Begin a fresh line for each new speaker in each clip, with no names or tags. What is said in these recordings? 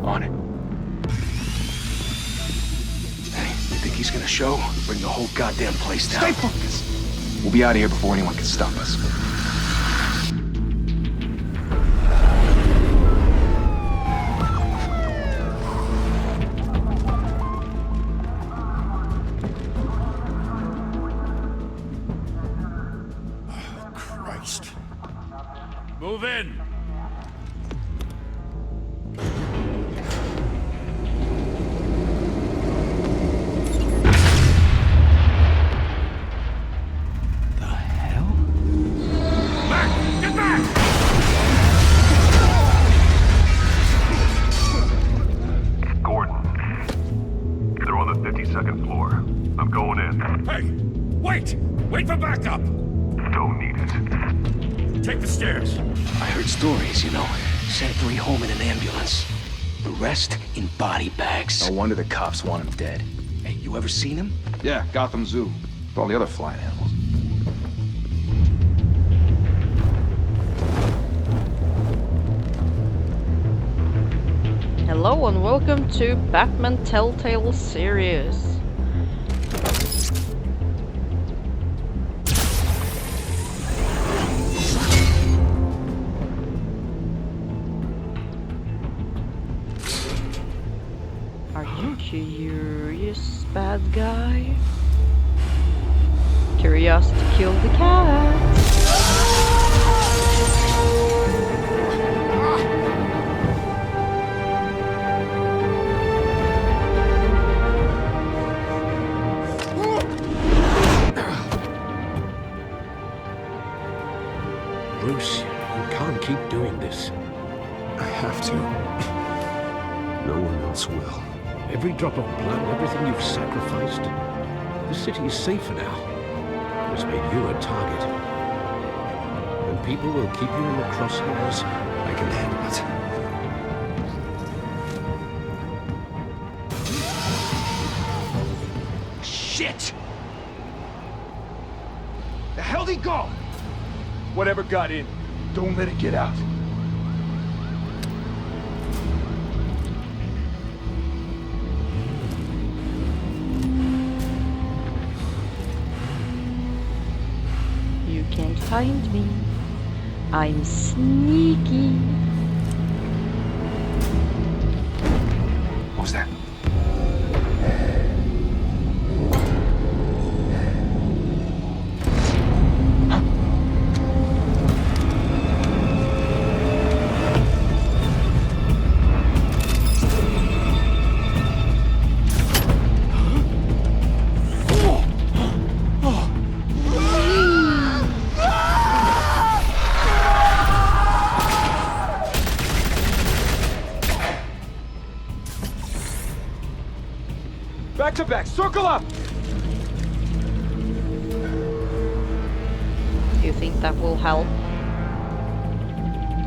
On it. Hey, you think he's gonna show? Bring the whole goddamn place down.
Stay focused.
We'll be out of here before anyone can stop us.
Oh, Christ.
Move in!
The hell?
Back! Get back!
Gordon. They're on the 52nd floor. I'm going in.
Hey! Wait! Wait for backup!
Don't need it.
Take the stairs.
I heard stories, you know. Sent 3 home in an ambulance. The rest in body bags.
No wonder the cops want him dead.
Hey, you ever seen him?
Yeah, Gotham Zoo. With all the other flying animals.
Hello and welcome to Batman Telltale series. Are you curious, bad guy? Curious to kill the cat?
Bruce, you can't keep doing this.
I have to. No one else will.
Every drop of blood, everything you've sacrificed. The city is safer now. It has made you a target. And people will keep you in the crosshairs.
I can handle it.
Shit! The hell'd he go? Whatever got in, don't let it get out.
You can't find me. I'm sneaky.
What was that? Back to back, circle up!
Do you think that will help?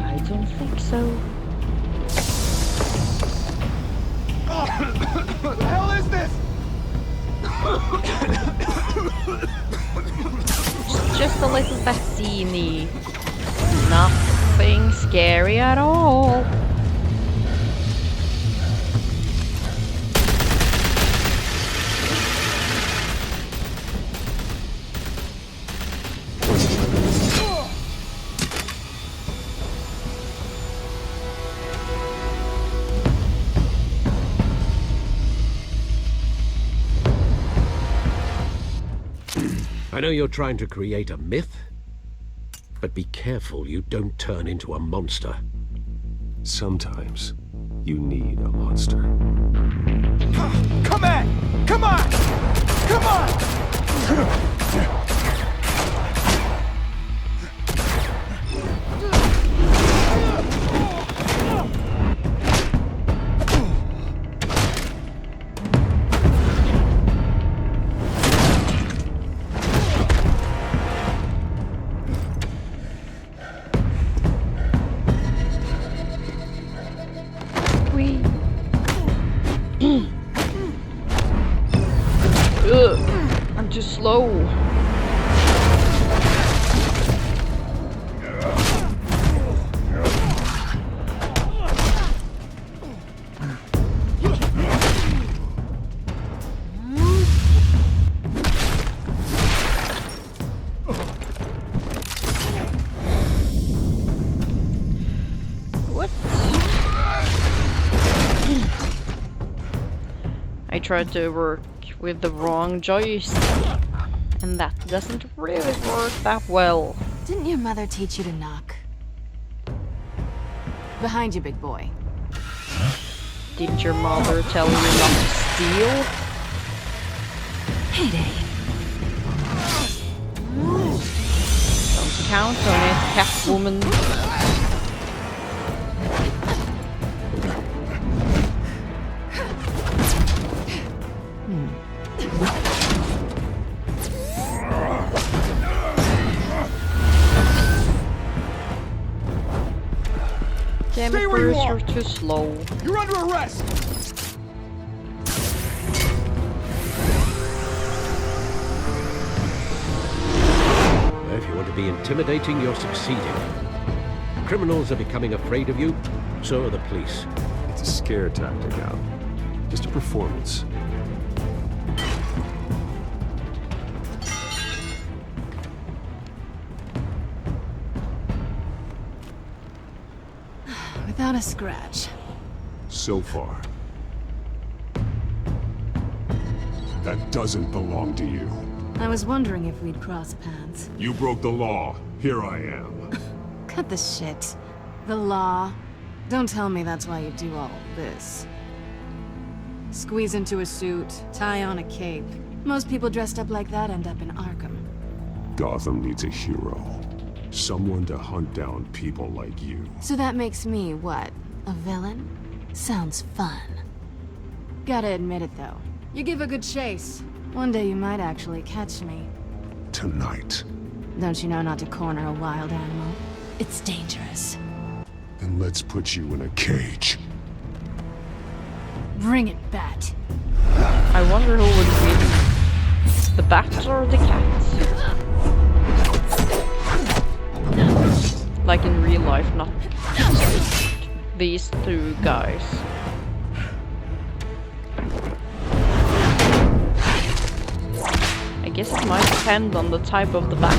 I don't think so.
What the hell is this?
It's just a little vaccine-y. Nothing scary at all.
I know you're trying to create a myth, but be careful you don't turn into a monster.
Sometimes you need a monster.
Come on! Come on! Come on!
I'm too slow. What? I tried to work with the wrong joystick, and that doesn't really work that well.
Didn't your mother teach you to knock? Behind you, big boy.
Didn't your mother tell you not to steal?
Heyday.
Don't count on it, Catwoman. Damn it, Bruce, you're too slow.
You're under arrest!
If you want to be intimidating, you're succeeding. Criminals are becoming afraid of you, so are the police.
It's a scare tactic, Al. Just a performance.
Without a scratch.
So far. That doesn't belong to you.
I was wondering if we'd cross paths.
You broke the law. Here I am.
Cut the shit. The law. Don't tell me that's why you do all this. Squeeze into a suit, tie on a cape. Most people dressed up like that end up in Arkham.
Gotham needs a hero. Someone to hunt down people like you.
So that makes me, what, a villain? Sounds fun. Gotta admit it, though. You give a good chase. One day you might actually catch me.
Tonight.
Don't you know not to corner a wild animal? It's dangerous.
Then let's put you in a cage.
Bring it, Bat.
I wonder who would win. The bat or the cat? Like in real life, not these two guys. I guess it might depend on the type of the bat.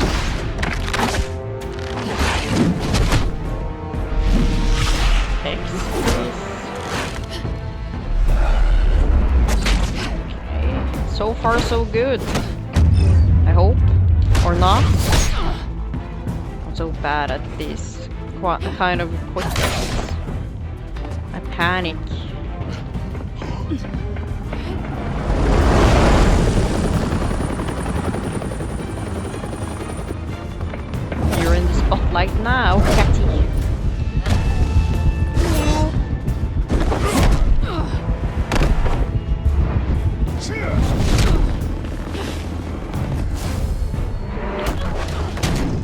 X, okay. So far so good. I hope. Or not. I'm so bad at these kind of quick things. I panic. You're in the spotlight now, Catty.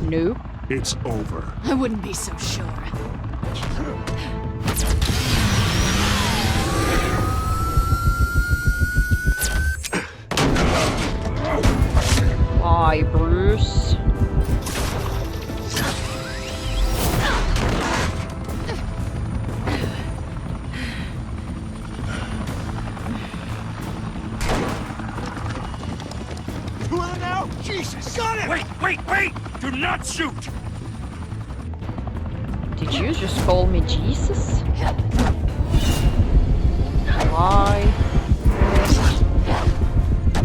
Nope.
It's over.
I wouldn't be so sure.
Why, Bruce?
Pull it now! Jesus! Got it! Wait! Do not shoot!
Did you just call me Jesus? Why?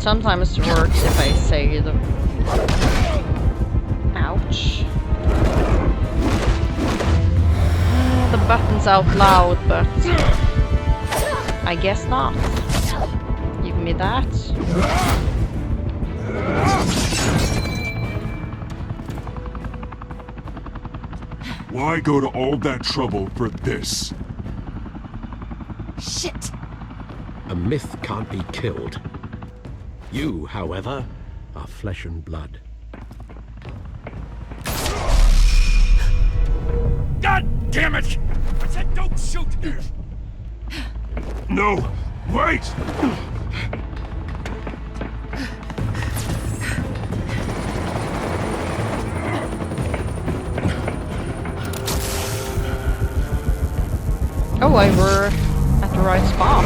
Sometimes it works if I say the... Ouch. The button's out loud, but... I guess not. Give me that.
Why go to all that trouble for this?
Shit!
A myth can't be killed. You, however, are flesh and blood.
God damn it! I said don't shoot!
No! Wait!
Oh, I were at the right spot.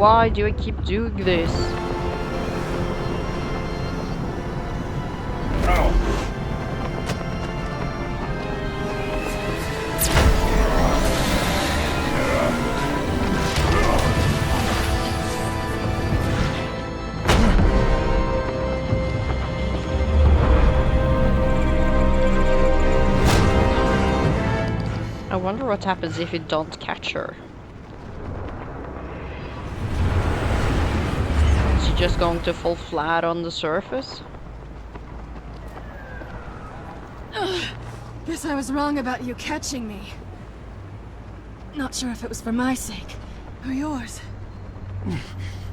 Why do I keep doing this? wonder what happens if you don't catch her. Is she just going to fall flat on the surface?
Guess I was wrong about you catching me. Not sure if it was for my sake or yours.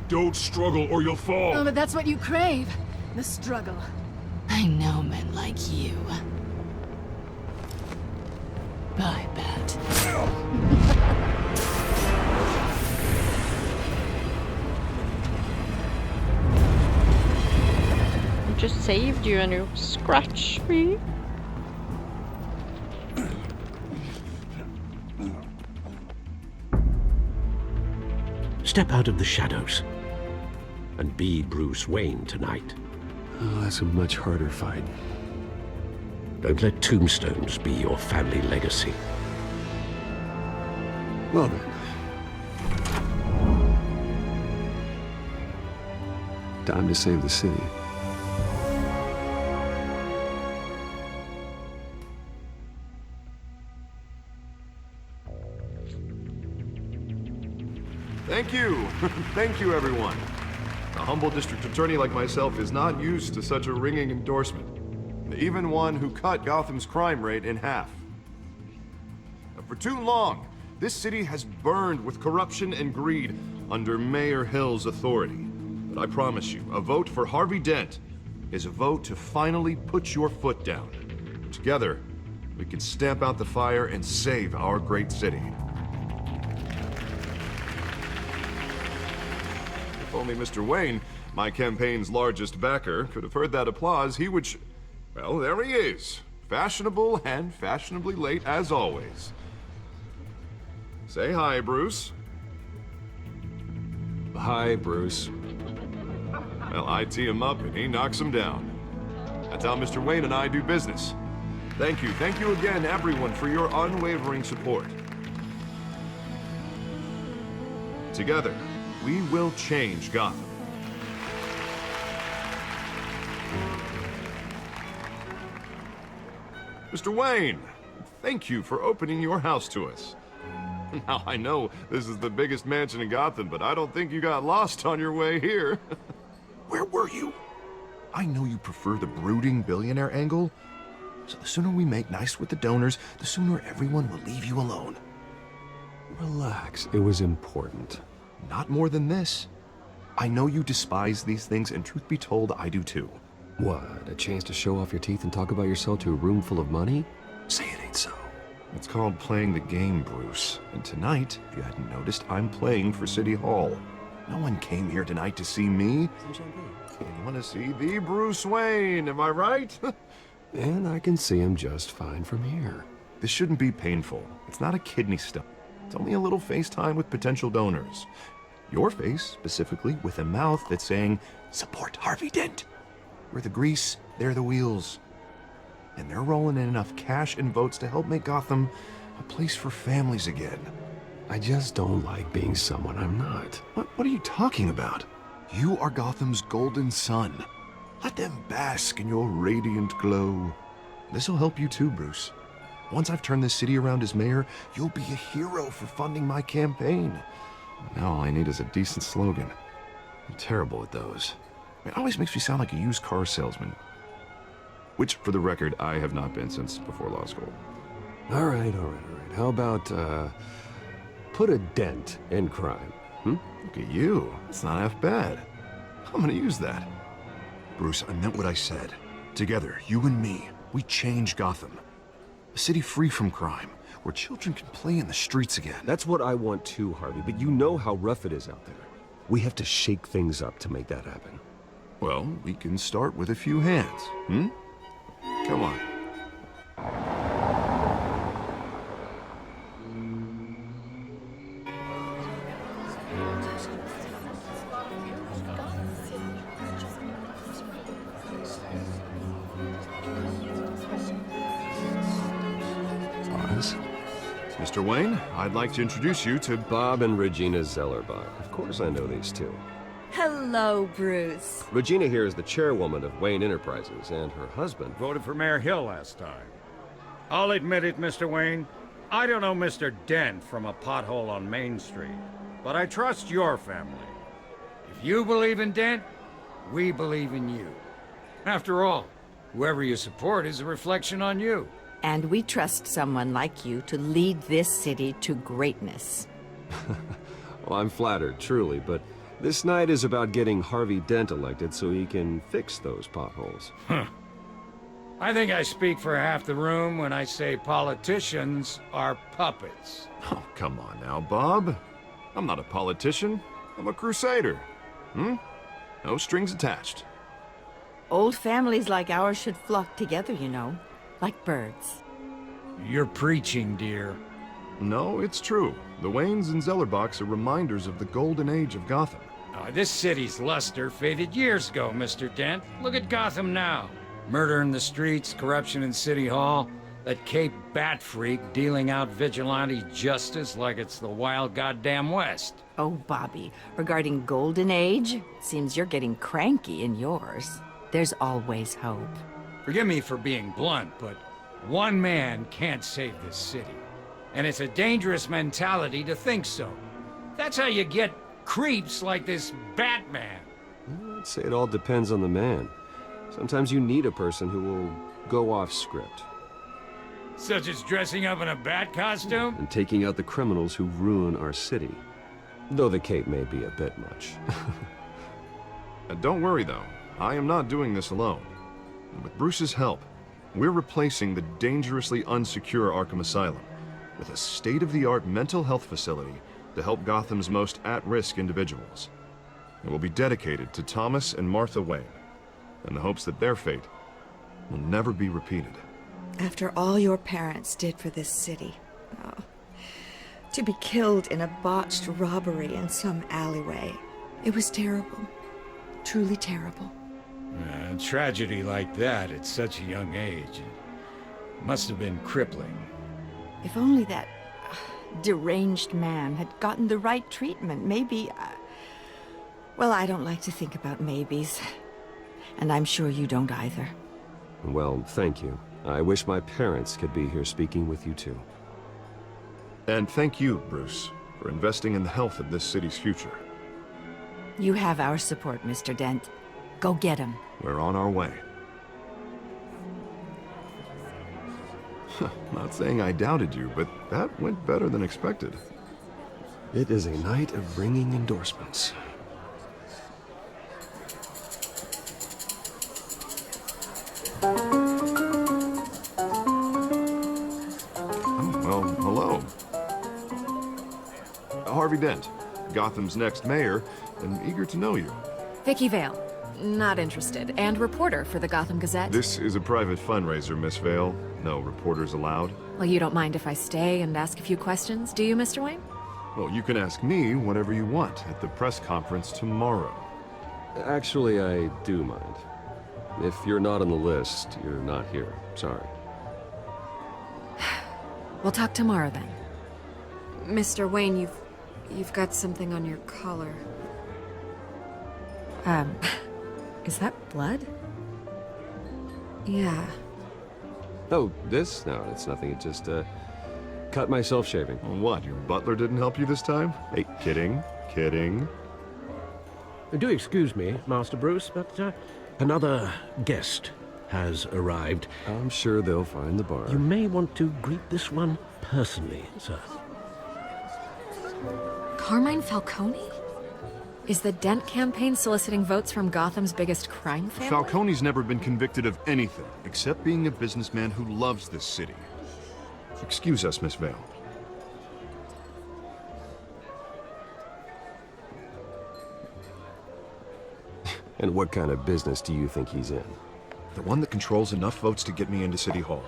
Don't struggle or you'll fall.
Oh, but that's what you crave. The struggle. I know men like you. Bye, Bat.
I just saved you and you scratch me.
Step out of the shadows and be Bruce Wayne tonight.
Oh, that's a much harder fight.
Don't let tombstones be your family legacy.
Well then. Time to save the city.
Thank you. Thank you, everyone. A humble district attorney like myself is not used to such a ringing endorsement. Even one who cut Gotham's crime rate in half. For too long, this city has burned with corruption and greed under Mayor Hill's authority. But I promise you, a vote for Harvey Dent is a vote to finally put your foot down. Together, we can stamp out the fire and save our great city. If only Mr. Wayne, my campaign's largest backer, could have heard that applause, he would well, there he is. Fashionable and fashionably late as always. Say hi, Bruce.
Hi, Bruce.
Well, I tee him up and he knocks him down. That's how Mr. Wayne and I do business. Thank you again, everyone, for your unwavering support. Together, we will change Gotham. Mr. Wayne, thank you for opening your house to us. Now, I know this is the biggest mansion in Gotham, but I don't think you got lost on your way here. Where were you? I know you prefer the brooding billionaire angle, so the sooner we make nice with the donors, the sooner everyone will leave you alone.
Relax, it was important.
Not more than this. I know you despise these things, and truth be told, I do too.
What, a chance to show off your teeth and talk about yourself to a room full of money? Say it ain't so.
It's called playing the game, Bruce. And tonight, if you hadn't noticed, I'm playing for City Hall. No one came here tonight to see me. Some champagne. They want to see the Bruce Wayne, am I right?
And I can see him just fine from here.
This shouldn't be painful. It's not a kidney stone. It's only a little FaceTime with potential donors. Your face, specifically, with a mouth that's saying, support Harvey Dent. We're the grease, they're the wheels. And they're rolling in enough cash and votes to help make Gotham a place for families again.
I just don't like being someone I'm not.
What are you talking about? You are Gotham's golden sun. Let them bask in your radiant glow. This'll help you too, Bruce. Once I've turned this city around as mayor, you'll be a hero for funding my campaign. Now all I need is a decent slogan. I'm terrible at those. It always makes me sound like a used car salesman. Which, for the record, I have not been since before law school.
All right. How about, put a dent in crime,
Look at you. It's not half bad. I'm gonna use that. Bruce, I meant what I said. Together, you and me, we change Gotham. A city free from crime, where children can play in the streets again.
That's what I want too, Harvey, but you know how rough it is out there. We have to shake things up to make that happen.
Well, we can start with a few hands, Come on.
Pause.
Mr. Wayne, I'd like to introduce you to
Bob and Regina Zellerbach. Of course I know these two.
Hello, Bruce.
Regina here is the chairwoman of Wayne Enterprises, and her husband...
Voted for Mayor Hill last time. I'll admit it, Mr. Wayne. I don't know Mr. Dent from a pothole on Main Street, but I trust your family. If you believe in Dent, we believe in you. After all, whoever you support is a reflection on you.
And we trust someone like you to lead this city to greatness.
Well, I'm flattered, truly, but this night is about getting Harvey Dent elected so he can fix those potholes.
I think I speak for half the room when I say politicians are puppets.
Oh, come on now, Bob. I'm not a politician. I'm a crusader. No strings attached.
Old families like ours should flock together, you know, like birds.
You're preaching, dear.
No, it's true. The Waynes and Zellerbachs are reminders of the golden age of Gotham.
This city's luster faded years ago, Mr. Dent. Look at Gotham now. Murder in the streets, corruption in City Hall, that Cape Bat freak dealing out vigilante justice like it's the wild goddamn West.
Oh, Bobby, regarding Golden Age, seems you're getting cranky in yours. There's always hope.
Forgive me for being blunt, but one man can't save this city. And it's a dangerous mentality to think so. That's how you get creeps like this Batman.
I'd say it all depends on the man. Sometimes you need a person who will go off script.
Such as dressing up in a bat costume?
And taking out the criminals who ruin our city. Though the cape may be a bit much.
Don't worry, though. I am not doing this alone. With Bruce's help, we're replacing the dangerously unsecure Arkham Asylum with a state-of-the-art mental health facility to help Gotham's most at-risk individuals. It will be dedicated to Thomas and Martha Wayne, in the hopes that their fate will never be repeated.
After all your parents did for this city. Oh. To be killed in a botched robbery in some alleyway. It was terrible. Truly terrible.
A tragedy like that at such a young age must have been crippling.
If only that deranged man had gotten the right treatment, maybe... well, I don't like to think about maybes. And I'm sure you don't either.
Well, thank you. I wish my parents could be here speaking with you too.
And thank you, Bruce, for investing in the health of this city's future.
You have our support, Mr. Dent. Go get him.
We're on our way. Not saying I doubted you, but that went better than expected.
It is a night of bringing endorsements.
Well, hello. Harvey Dent, Gotham's next mayor, and eager to know you.
Vicky Vale. Not interested. And reporter for the Gotham Gazette.
This is a private fundraiser, Miss Vale. No reporters allowed.
Well, you don't mind if I stay and ask a few questions, do you, Mr. Wayne?
Well, you can ask me whatever you want at the press conference tomorrow.
Actually, I do mind. If you're not on the list, you're not here. Sorry.
We'll talk tomorrow then. Mr. Wayne, you've got something on your collar. Is that blood? Yeah.
Oh, this? No, it's nothing. It just, cut myself shaving.
What, your butler didn't help you this time? Hey, kidding. Kidding.
Do excuse me, Master Bruce, but another guest has arrived.
I'm sure they'll find the bar.
You may want to greet this one personally, sir.
Carmine Falcone? Is the Dent campaign soliciting votes from Gotham's biggest crime family?
Falcone's never been convicted of anything, except being a businessman who loves this city. Excuse us, Miss Vale.
And what kind of business do you think he's in?
The one that controls enough votes to get me into City Hall.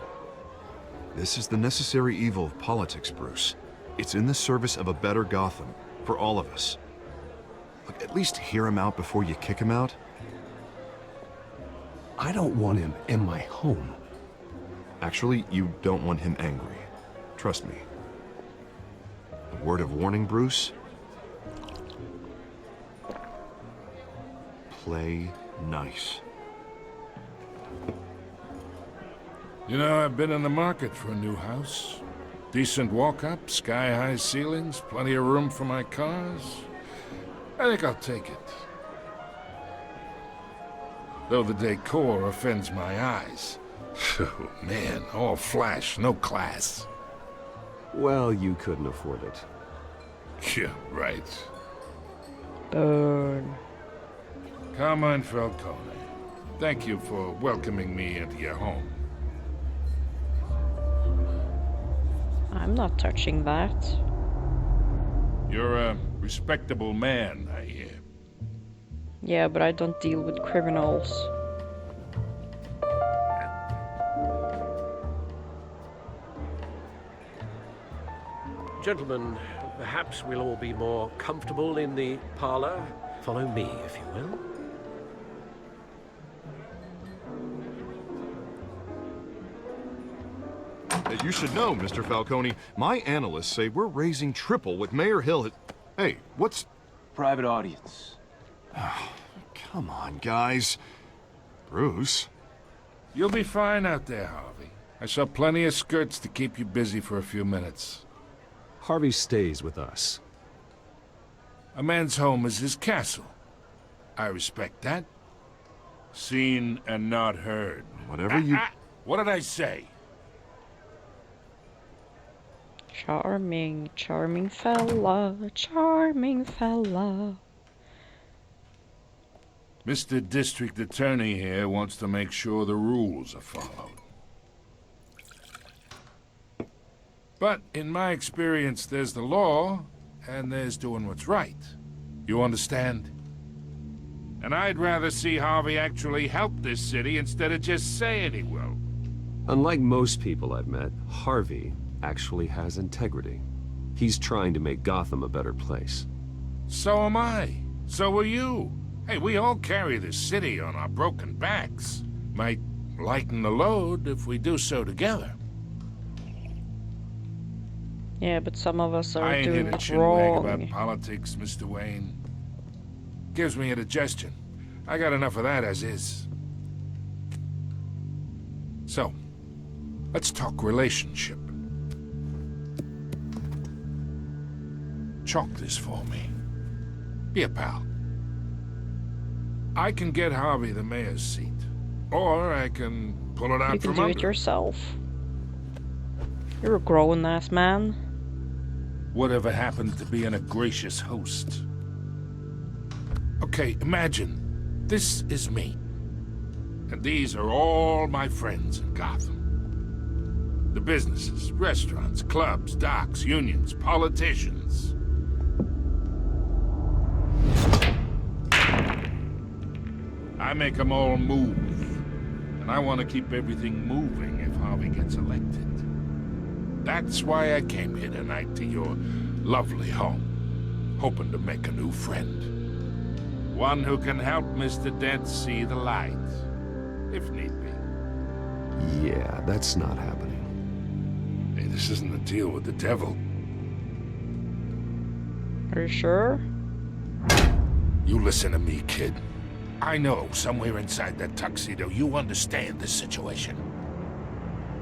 This is the necessary evil of politics, Bruce. It's in the service of a better Gotham, for all of us. Look, at least hear him out before you kick him out.
I don't want him in my home.
Actually, you don't want him angry. Trust me. A word of warning, Bruce. Play nice.
You know, I've been in the market for a new house.
Decent walk-up, sky-high ceilings, plenty of room for my cars. I think I'll take it. Though the decor offends my eyes. Oh, man, all flash, no class.
Well, you couldn't afford it.
Yeah, right.
Burn.
Carmine Falcone, thank you for welcoming me into your home.
I'm not touching that.
You're a respectable man, I hear.
Yeah, but I don't deal with criminals.
Gentlemen, perhaps we'll all be more comfortable in the parlor. Follow me, if you will.
You should know, Mr. Falcone, my analysts say we're raising triple what Mayor Hill had... Hey, what's...
Private audience.
Come on, guys. Bruce?
You'll be fine out there, Harvey. I saw plenty of skirts to keep you busy for a few minutes.
Harvey stays with us.
A man's home is his castle. I respect that. Seen and not heard.
Whatever you...
What did I say?
Charming, charming fella, charming fella.
Mr. District Attorney here wants to make sure the rules are followed. But in my experience, there's the law, and there's doing what's right. You understand? And I'd rather see Harvey actually help this city instead of just saying he will.
Unlike most people I've met, Harvey actually has integrity. He's trying to make Gotham a better place.
So am I. So are you. Hey, we all carry this city on our broken backs. Might lighten the load if we do so together.
Yeah, but some of us
I
are
ain't
doing
here to
it
chinwag about
wrong.
politics, Mr. Wayne. Gives me indigestion. I got enough of that as is. So, let's talk relationship. Chalk this for me. Be a pal. I can get Harvey the mayor's seat. Or I can pull it out
You can
from
do
under.
it yourself. You're a grown-ass man.
Whatever happened to being a gracious host? Okay, imagine, this is me. And these are all my friends in Gotham. The businesses, restaurants, clubs, docks, unions, politicians. I make them all move. And I want to keep everything moving if Harvey gets elected. That's why I came here tonight to your lovely home, hoping to make a new friend. One who can help Mr. Dent see the light, if need be.
Yeah, that's not happening.
Hey, this isn't a deal with the devil.
Are you sure?
You listen to me, kid. I know somewhere inside that tuxedo you understand this situation.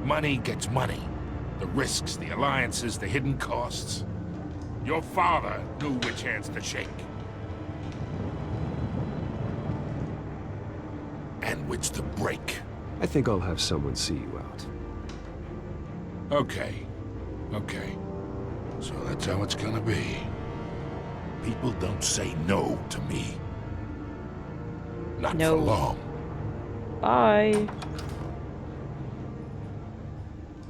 Money gets money. The risks, the alliances, the hidden costs. Your father knew which hands to shake. And which to break.
I think I'll have someone see you out.
Okay. Okay. So that's how it's gonna be. People don't say no to me. Not
No.
for long.
Bye.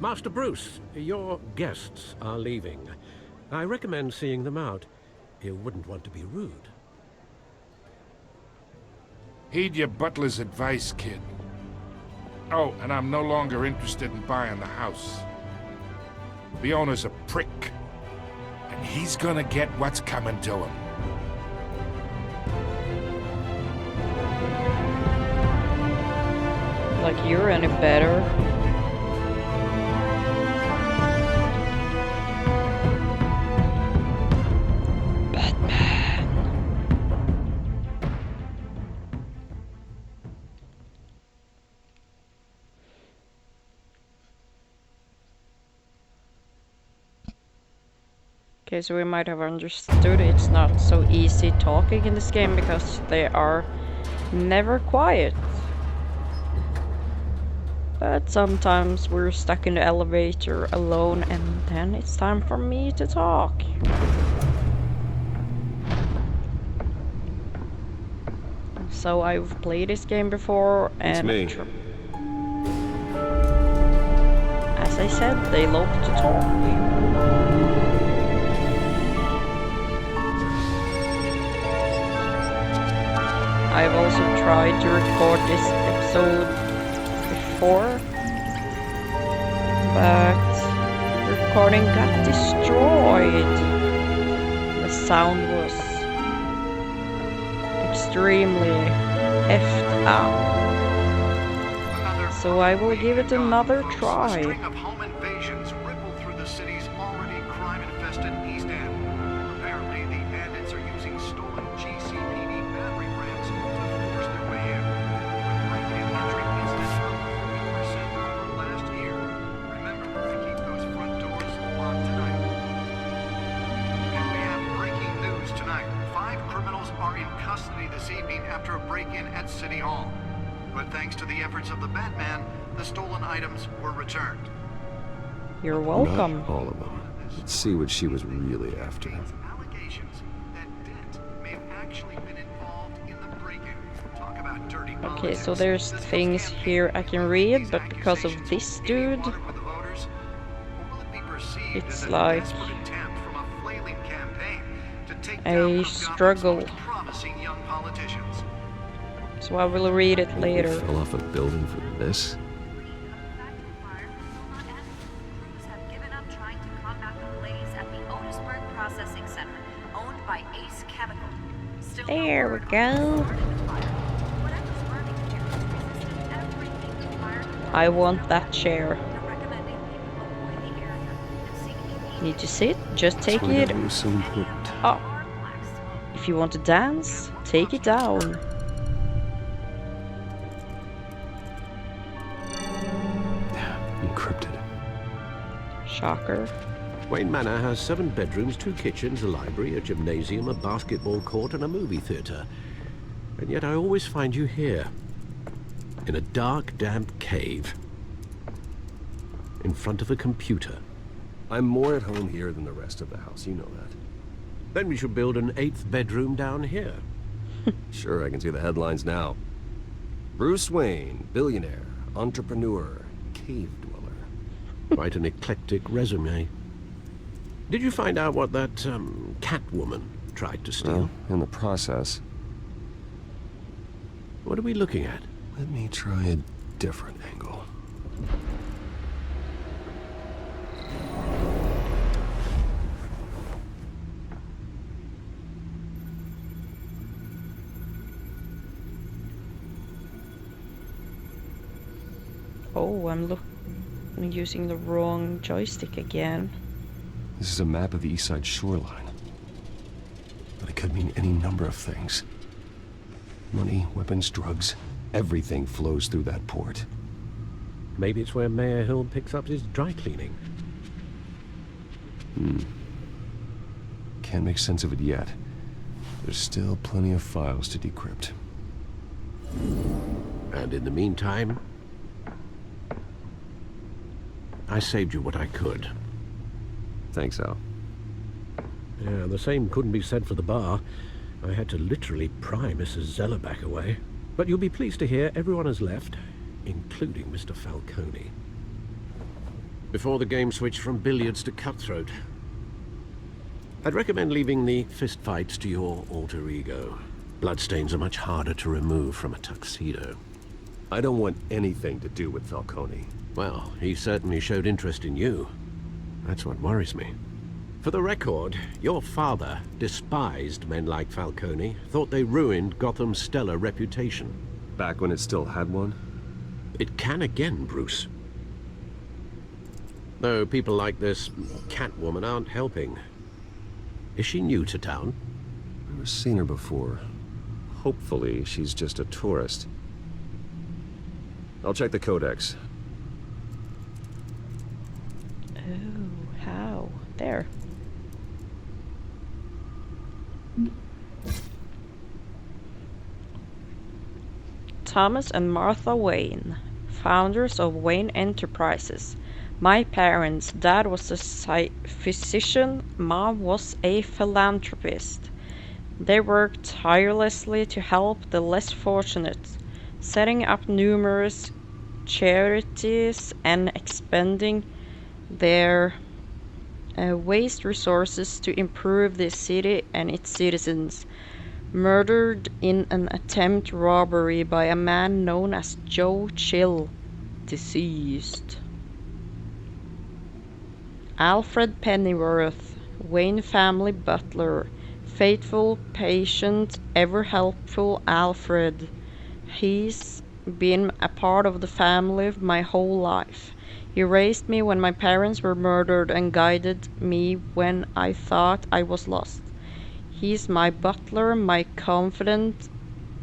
Master Bruce, your guests are leaving. I recommend seeing them out. You wouldn't want to be rude.
Heed your butler's advice, kid. Oh, and I'm no longer interested in buying the house. The owner's a prick. And he's gonna get what's coming to him.
Like you're any better. Okay, so we might have understood it's not so easy talking in this game because they are never quiet. But sometimes we're stuck in the elevator alone and then it's time for me to talk. So I've played this game before and
It's me.
as I said, they love to talk. I've also tried to record this episode before, but recording got destroyed. The sound was extremely effed up. So I will give it another try.
A string of home invasions ripple through the city's already crime-infested East End. Apparently, the bandits are using stolen GCPD battery rams to force their way in. With break-in entry incidents up 40% over last year. Remember to keep those front doors locked tonight. And we have breaking news tonight. 5 criminals are in custody this evening after a break-in at City Hall. But thanks to the efforts of the Batman, the stolen items were returned.
You're welcome.
Not all of them. Let's see what she was really after.
Allegations that Dent may have actually been involved in the break-in. Talk about dirty politics.
Okay, so there's things here I can read, but because of this dude, it's like a struggle. So I will read it later.
They fell off a building for this?
There we go. I want that chair. Need to sit? Just take it up. If you want to dance, take it down.
Encrypted.
Shocker.
Wayne Manor has 7 bedrooms, 2 kitchens, a library, a gymnasium, a basketball court, and a movie theater. And yet I always find you here. In a dark, damp cave. In front of a computer.
I'm more at home here than the rest of the house, you know that.
Then we should build an 8th bedroom down here.
Sure, I can see the headlines now. Bruce Wayne, billionaire, entrepreneur, cave dweller.
Quite an eclectic resume. Did you find out what that, Catwoman tried to steal?
Well, in the process.
What are we looking at?
Let me try a different angle.
Oh, I'm using the wrong joystick again.
This is a map of the east side shoreline. But it could mean any number of things. Money, weapons, drugs, everything flows through that port.
Maybe it's where Mayor Hill picks up his dry cleaning.
Can't make sense of it yet. There's still plenty of files to decrypt.
And in the meantime, I saved you what I could.
Thanks, Al.
Yeah, the same couldn't be said for the bar. I had to literally pry Mrs. Zeller back away. But you'll be pleased to hear everyone has left, including Mr. Falcone. Before the game switched from billiards to cutthroat. I'd recommend leaving the fistfights to your alter ego. Bloodstains are much harder to remove from a tuxedo.
I don't want anything to do with Falcone.
Well, he certainly showed interest in you. That's what worries me. For the record, your father despised men like Falcone, thought they ruined Gotham's stellar reputation.
Back when it still had one?
It can again, Bruce. Though people like this Catwoman aren't helping. Is she new to town?
Never seen her before. Hopefully, she's just a tourist. I'll check the codex.
Oh, how? There. Thomas and Martha Wayne, founders of Wayne Enterprises. My parents, Dad was a physician, Mom was a philanthropist. They worked tirelessly to help the less fortunate, setting up numerous charities and expending their waste resources to improve the city and its citizens. Murdered in an attempted robbery by a man known as Joe Chill, deceased. Alfred Pennyworth, Wayne family butler, faithful, patient, ever helpful Alfred. He's been a part of the family my whole life. He raised me when my parents were murdered and guided me when I thought I was lost. He's my butler, my confident,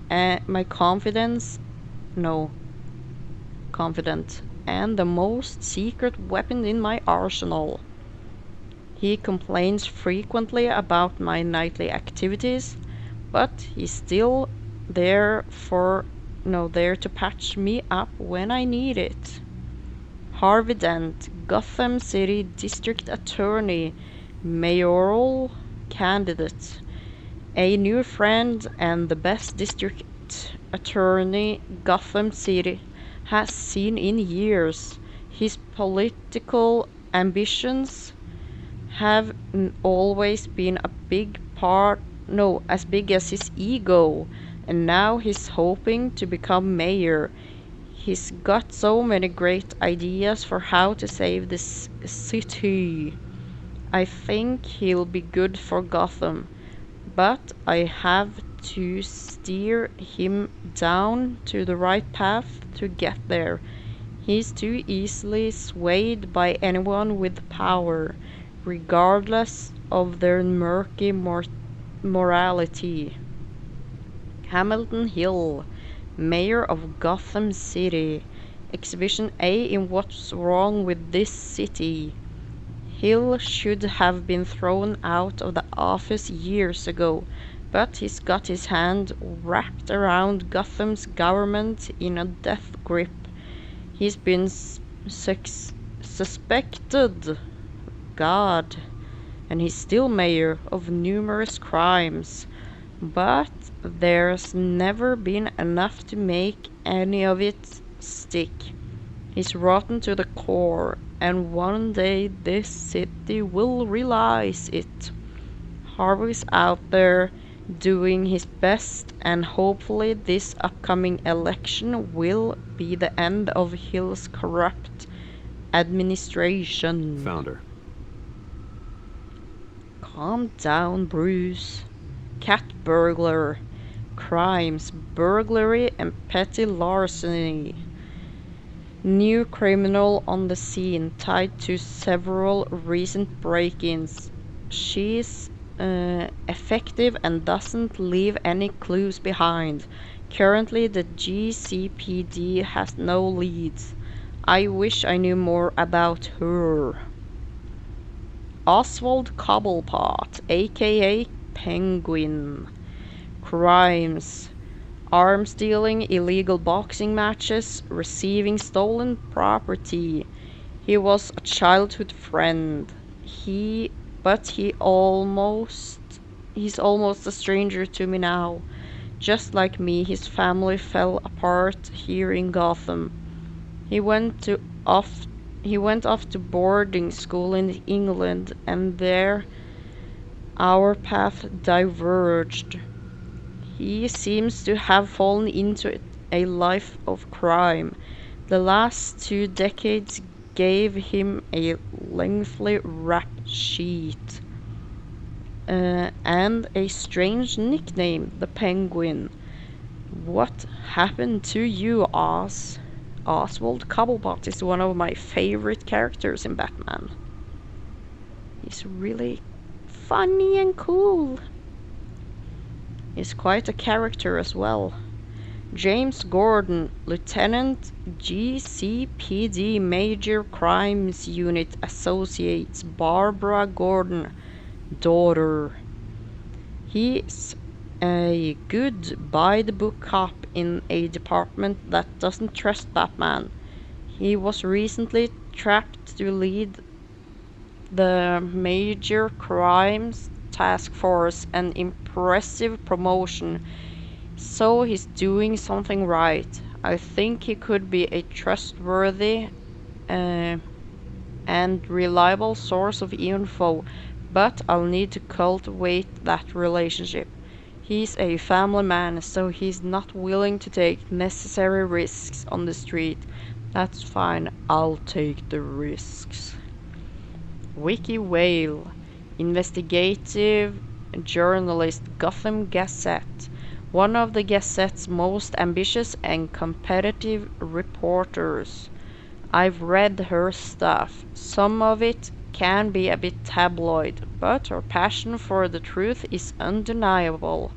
and the most secret weapon in my arsenal. He complains frequently about my nightly activities, but he's still there to patch me up when I need it. Harvey Dent, Gotham City District Attorney, mayoral candidate. A new friend and the best district attorney Gotham City has seen in years. His political ambitions have always been as big as his ego, and now he's hoping to become mayor. He's got so many great ideas for how to save this city. I think he'll be good for Gotham, but I have to steer him down to the right path to get there. He's too easily swayed by anyone with power, regardless of their murky morality. Hamilton Hill, Mayor of Gotham City. Exhibition A in What's Wrong with This City. Hill should have been thrown out of the office years ago, but he's got his hand wrapped around Gotham's government in a death grip. He's been suspected, God, and he's still mayor, of numerous crimes, but there's never been enough to make any of it stick. He's rotten to the core, and one day this city will realize it. Harvey's out there doing his best, and hopefully this upcoming election will be the end of Hill's corrupt administration.
Founder.
Calm down, Bruce. Cat burglar. Crimes, burglary and petty larceny. New criminal on the scene, tied to several recent break-ins. She's effective and doesn't leave any clues behind. Currently, the GCPD has no leads. I wish I knew more about her. Oswald Cobblepot, aka Penguin. Crimes. Arms dealing, illegal boxing matches, receiving stolen property. He was a childhood friend. He's almost a stranger to me now. Just like me, his family fell apart here in Gotham. He went off to boarding school in England, and there our path diverged. He seems to have fallen into a life of crime. The last 2 decades gave him a lengthy rap sheet and a strange nickname, the Penguin. What happened to you, Oz? Oswald Cobblepot is one of my favorite characters in Batman. He's really funny and cool. He's quite a character as well. James Gordon, Lieutenant, GCPD Major Crimes Unit Associates, Barbara Gordon, daughter. He's a good by-the-book cop in a department that doesn't trust Batman. He was recently trapped to lead the Major Crimes Task Force, an impressive promotion, so he's doing something right. I think he could be a trustworthy and reliable source of info, but I'll need to cultivate that relationship. He's a family man, so he's not willing to take necessary risks on the street. That's fine, I'll take the risks. Wiki Whale, investigative journalist, Gotham Gazette, one of the Gazette's most ambitious and competitive reporters. I've read her stuff. Some of it can be a bit tabloid, but her passion for the truth is undeniable.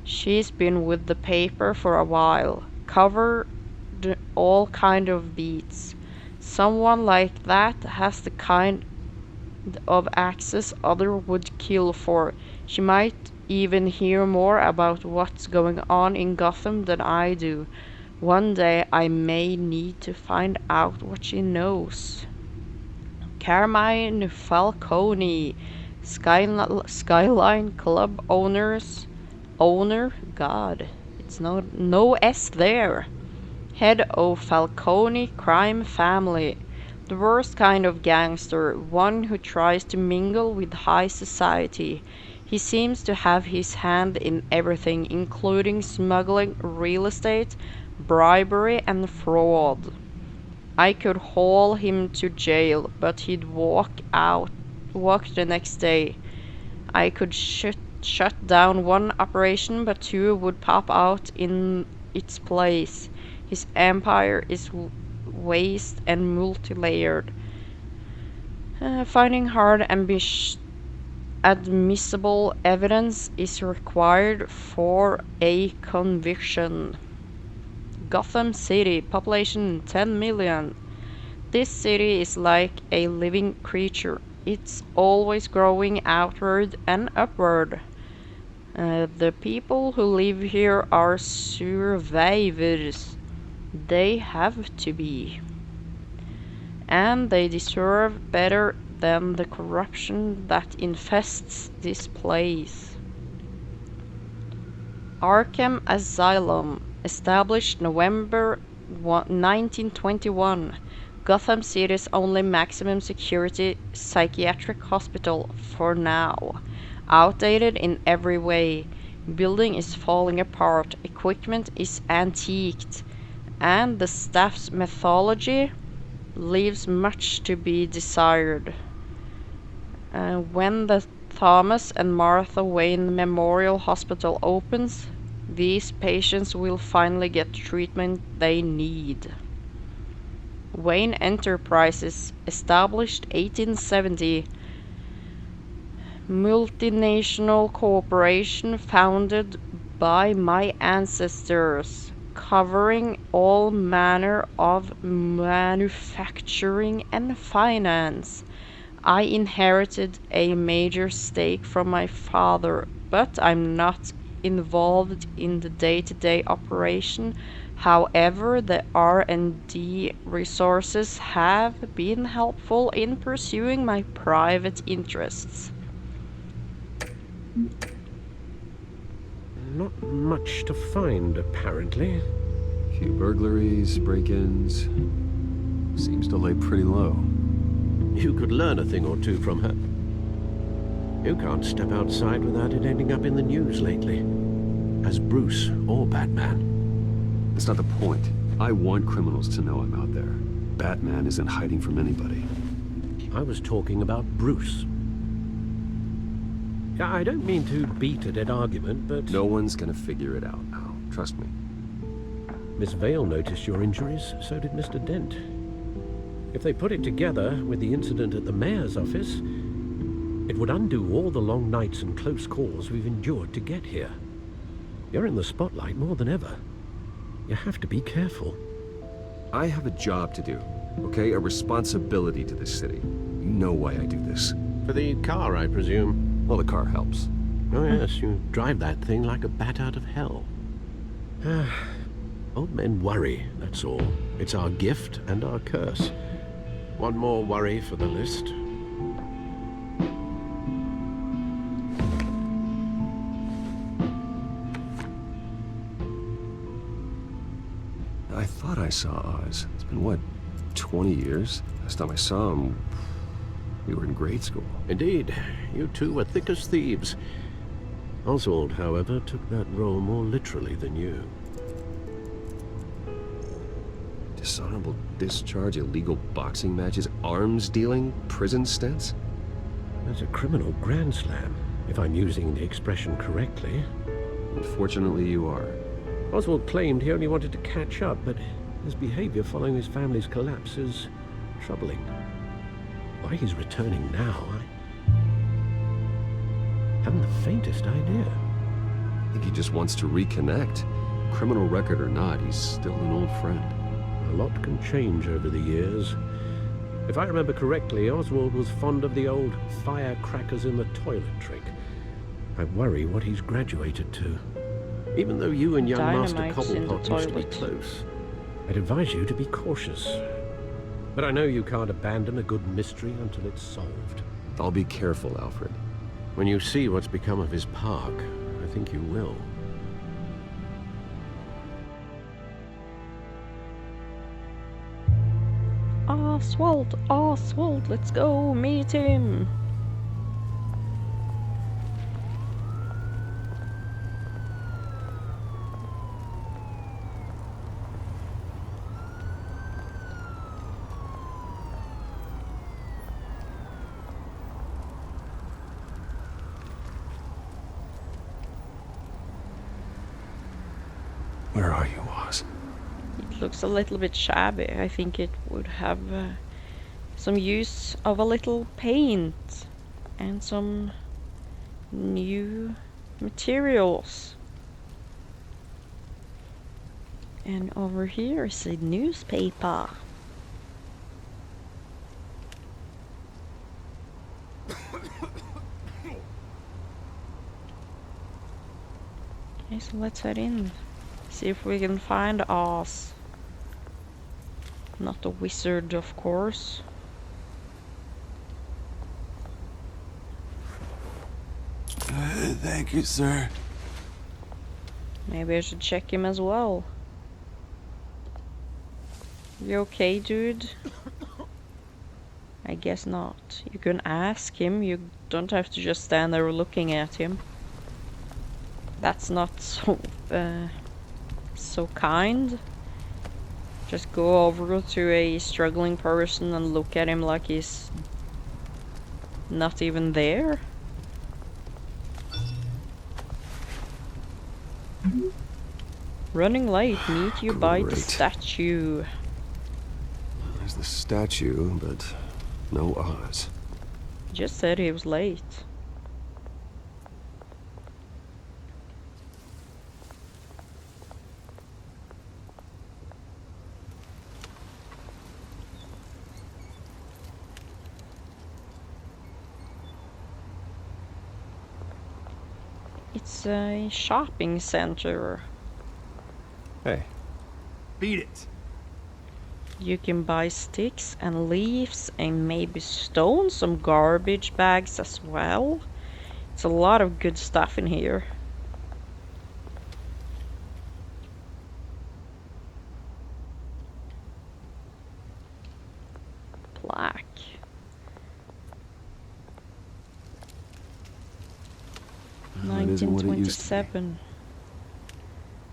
She's been with the paper for a while, covered all kind of beats. Someone like that has the kind of access other would kill for. She might even hear more about what's going on in Gotham than I do. One day I may need to find out what she knows. Carmine Falcone, Skyline Club owner, God, it's no S there. Head of Falcone crime family. The worst kind of gangster, one who tries to mingle with high society. He seems to have his hand in everything, including smuggling, real estate, bribery, and fraud. I could haul him to jail, but he'd walk the next day. I could shut down one operation, but two would pop out in its place. His empire is vast and multi-layered. Finding hard admissible evidence is required for a conviction. Gotham City, population 10 million. This city is like a living creature. It's always growing outward and upward. The people who live here are survivors. They have to be. And they deserve better than the corruption that infests this place. Arkham Asylum, established November 1921. Gotham City's only maximum security psychiatric hospital for now. Outdated in every way. Building is falling apart, equipment is antiqued, and the staff's methodology leaves much to be desired. When the Thomas and Martha Wayne Memorial Hospital opens, these patients will finally get the treatment they need. Wayne Enterprises, established 1870, multinational corporation founded by my ancestors, covering all manner of manufacturing and finance. I inherited a major stake from my father, but I'm not involved in the day-to-day operation. However, the R&D resources have been helpful in pursuing my private interests.
Not much to find, apparently.
Few burglaries, break-ins. Seems to lay pretty low.
You could learn a thing or two from her. You can't step outside without it ending up in the news lately. As Bruce or Batman.
That's not the point. I want criminals to know I'm out there. Batman isn't hiding from anybody.
I was talking about Bruce. I don't mean to beat a dead argument, but...
No one's gonna figure it out now. Trust me.
Miss Vale noticed your injuries, so did Mr. Dent. If they put it together with the incident at the mayor's office, it would undo all the long nights and close calls we've endured to get here. You're in the spotlight more than ever. You have to be careful.
I have a job to do, okay? A responsibility to this city. You know why I do this.
For the car, I presume.
Well, the car helps.
Oh yes, you drive that thing like a bat out of hell. Old men worry, that's all. It's our gift and our curse. One more worry for the list.
I thought I saw Oz. It's been, what, 20 years? Last time I saw him, we were in grade school.
Indeed, you two were thick as thieves. Oswald, however, took that role more literally than you.
Dishonorable discharge, illegal boxing matches, arms dealing, prison stints?
That's a criminal grand slam, if I'm using the expression correctly.
Unfortunately, you are.
Oswald claimed he only wanted to catch up, but his behavior following his family's collapse is troubling. Why he's returning now, I haven't the faintest idea.
I think he just wants to reconnect. Criminal record or not, he's still an old friend.
A lot can change over the years. If I remember correctly, Oswald was fond of the old firecrackers in the toilet trick. I worry what he's graduated to. Even though you and young Master Cobblepot used to be close, I'd advise you to be cautious. But I know you can't abandon a good mystery until it's solved.
I'll be careful, Alfred.
When you see what's become of his park, I think you will.
Oswald, Oswald, let's go meet him.
Where are you, Oz?
It looks a little bit shabby. I think it would have some use of a little paint and some new materials. And over here is a newspaper. Okay, so let's head in. See if we can find Oz. Not a wizard, of course.
Thank you, sir.
Maybe I should check him as well. You okay, dude? I guess not. You can ask him. You don't have to just stand there looking at him. That's not so so kind. Just go over to a struggling person and look at him like he's not even there. Running late, meet you by the statue.
There's the statue, but no Oz.
Just said he was late. It's a shopping center.
Hey.
Beat it.
You can buy sticks and leaves and maybe stones, some garbage bags as well. It's a lot of good stuff in here. Black.
Well, it isn't what it used to be.
1927.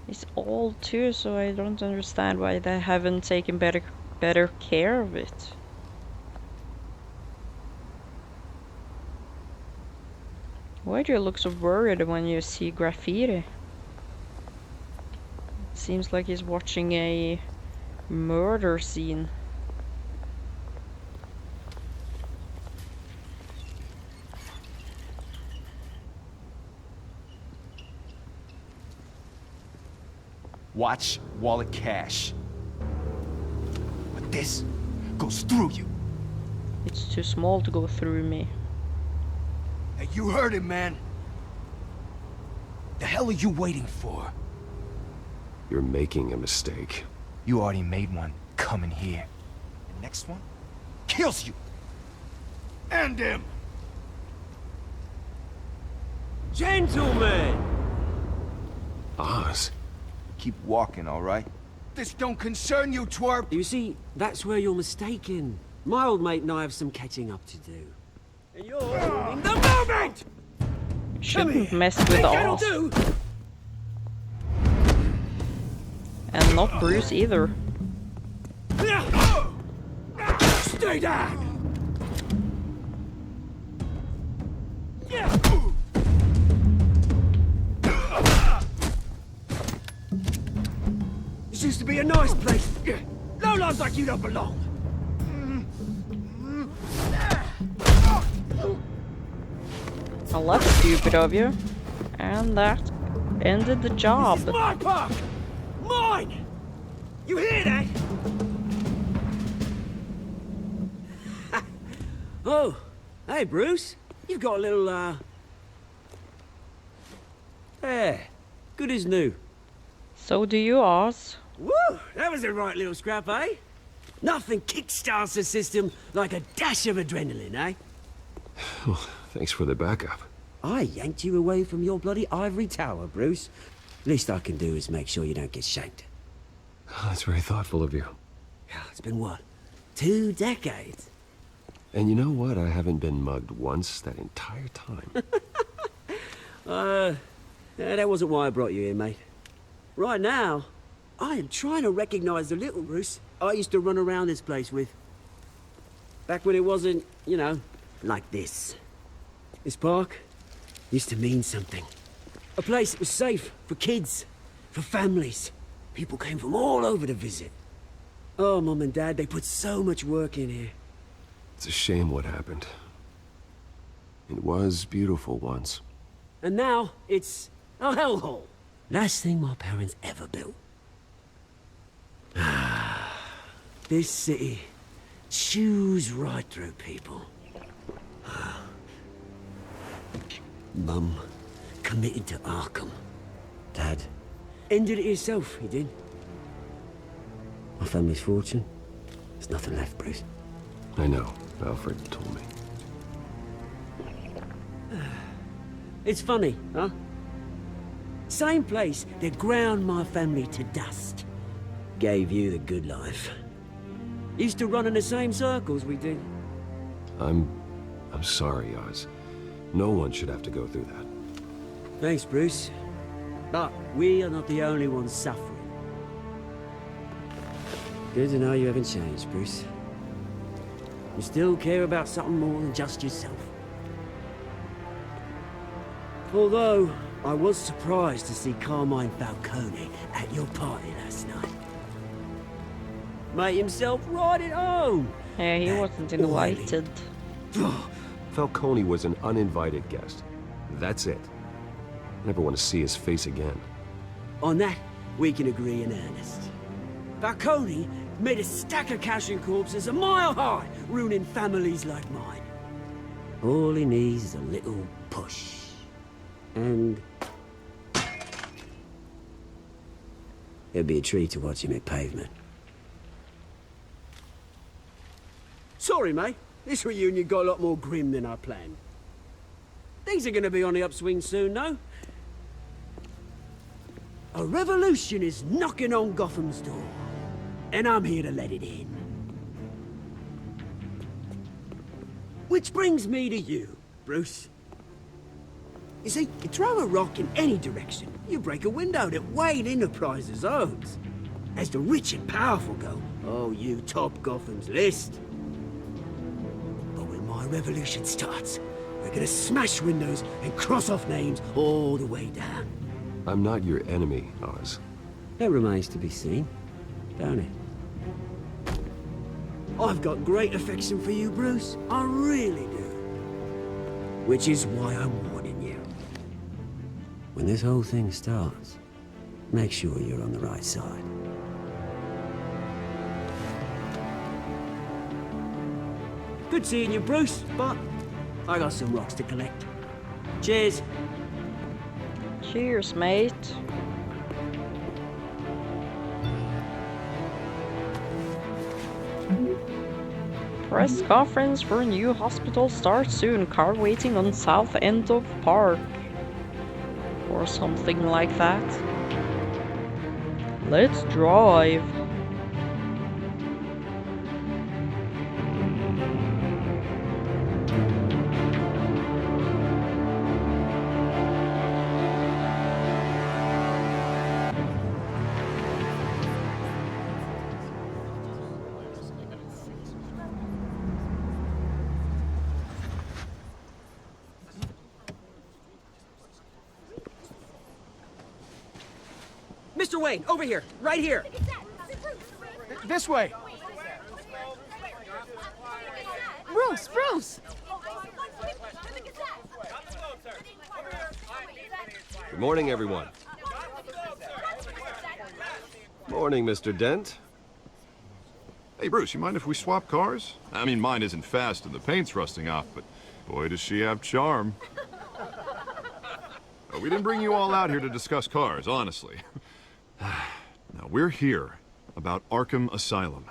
It's old too, so I don't understand why they haven't taken better care of it. Why do you look so worried when you see graffiti? Seems like he's watching a murder scene.
Watch wallet cash. But this goes through you.
It's too small to go through me.
Hey, you heard him, man. The hell are you waiting for?
You're making a mistake.
You already made one coming here. The next one kills you.
End him!
Gentlemen!
Oz.
Keep walking, all right? This don't concern you, twerp!
You see, that's where you're mistaken. My old mate and I have some catching up to do. And you're ruining the moment!
Shouldn't mess with Oz. And not Bruce either.
Stay down! This used to be a nice place. Lowlifes like you don't belong.
Well, that's stupid of you. And that ended the job.
This is my park! Mine! You hear that? Oh, hey Bruce. You've got a little, There. Good as new.
So do you, Oz.
Woo! That was a right little scrap, eh? Nothing kickstarts the system like a dash of adrenaline, eh?
Well, thanks for the backup.
I yanked you away from your bloody ivory tower, Bruce. Least I can do is make sure you don't get shanked.
Oh, that's very thoughtful of you.
Yeah, it's been what? 2 decades?
And you know what? I haven't been mugged once that entire time.
Yeah, that wasn't why I brought you here, mate. Right now, I am trying to recognize the little Bruce I used to run around this place with. Back when it wasn't, you know, like this. This park used to mean something. A place that was safe for kids, for families. People came from all over to visit. Oh, Mum and Dad, they put so much work in here.
It's a shame what happened. It was beautiful once.
And now, it's a hellhole. Last thing my parents ever built. This city chews right through people. Mum committed to Arkham. Dad ended it himself, he did. My family's fortune, there's nothing left, Bruce.
I know. Alfred told me.
It's funny, huh? Same place that ground my family to dust. Gave you the good life. Used to run in the same circles we did.
I'm sorry, Oz. No one should have to go through that.
Thanks, Bruce. But we are not the only ones suffering. Good to know you haven't changed, Bruce. You still care about something more than just yourself. Although, I was surprised to see Carmine Falcone at your party last night. Made himself right at home.
Yeah, he wasn't invited.
Falcone was an uninvited guest. That's it. I never want to see his face again.
On that, we can agree in earnest. Falcone made a stack of cash and corpses a mile high, ruining families like mine. All he needs is a little push. And it'd be a treat to watch him hit pavement. Sorry, mate. This reunion got a lot more grim than I planned. Things are gonna be on the upswing soon, though. A revolution is knocking on Gotham's door, and I'm here to let it in. Which brings me to you, Bruce. You see, you throw a rock in any direction, you break a window that Wayne Enterprises owns. As the rich and powerful go, oh, you top Gotham's list. But when my revolution starts, we're gonna smash windows and cross off names all the way down.
I'm not your enemy, Oz.
That remains to be seen, don't it? I've got great affection for you, Bruce. I really do. Which is why I'm warning you. When this whole thing starts, make sure you're on the right side. Good seeing you, Bruce, but I got some rocks to collect. Cheers.
Cheers, mate. Press conference for new hospital starts soon. Car waiting on south end of park. Or something like that. Let's drive.
Mr. Wayne, over here, right here.
This way!
Bruce!
Good morning, everyone. Morning, Mr. Dent.
Hey, Bruce, you mind if we swap cars? I mean, mine isn't fast and the paint's rusting off, but boy, does she have charm. We didn't bring you all out here to discuss cars, honestly. Now, we're here about Arkham Asylum.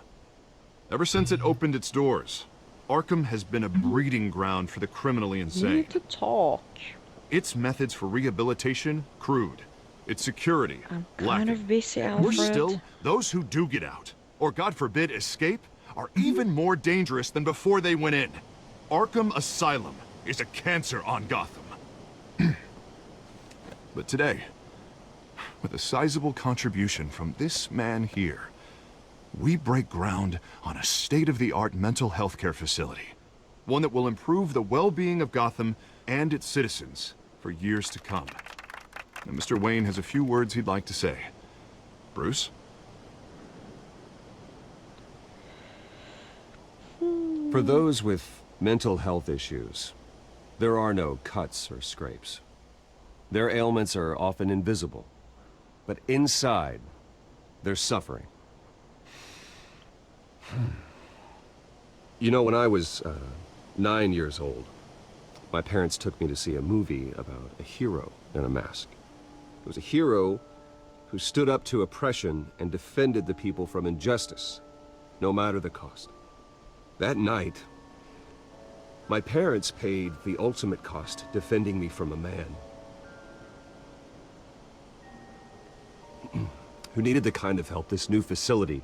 Ever since it opened its doors, Arkham has been a breeding ground for the criminally insane.
Need to talk.
Its methods for rehabilitation, crude. Its security,
I'm
lacking.
kind of busy,
And
Alfred.
worse still, those who do get out, or God forbid escape, are even more dangerous than before they went in. Arkham Asylum is a cancer on Gotham. But today, with a sizable contribution from this man here, we break ground on a state-of-the-art mental health care facility. One that will improve the well-being of Gotham and its citizens for years to come. And Mr. Wayne has a few words he'd like to say. Bruce?
For those with mental health issues, there are no cuts or scrapes. Their ailments are often invisible, but inside, they're suffering. You know, when I was 9 years old, my parents took me to see a movie about a hero in a mask. It was a hero who stood up to oppression and defended the people from injustice, no matter the cost. That night, my parents paid the ultimate cost defending me from a man who needed the kind of help this new facility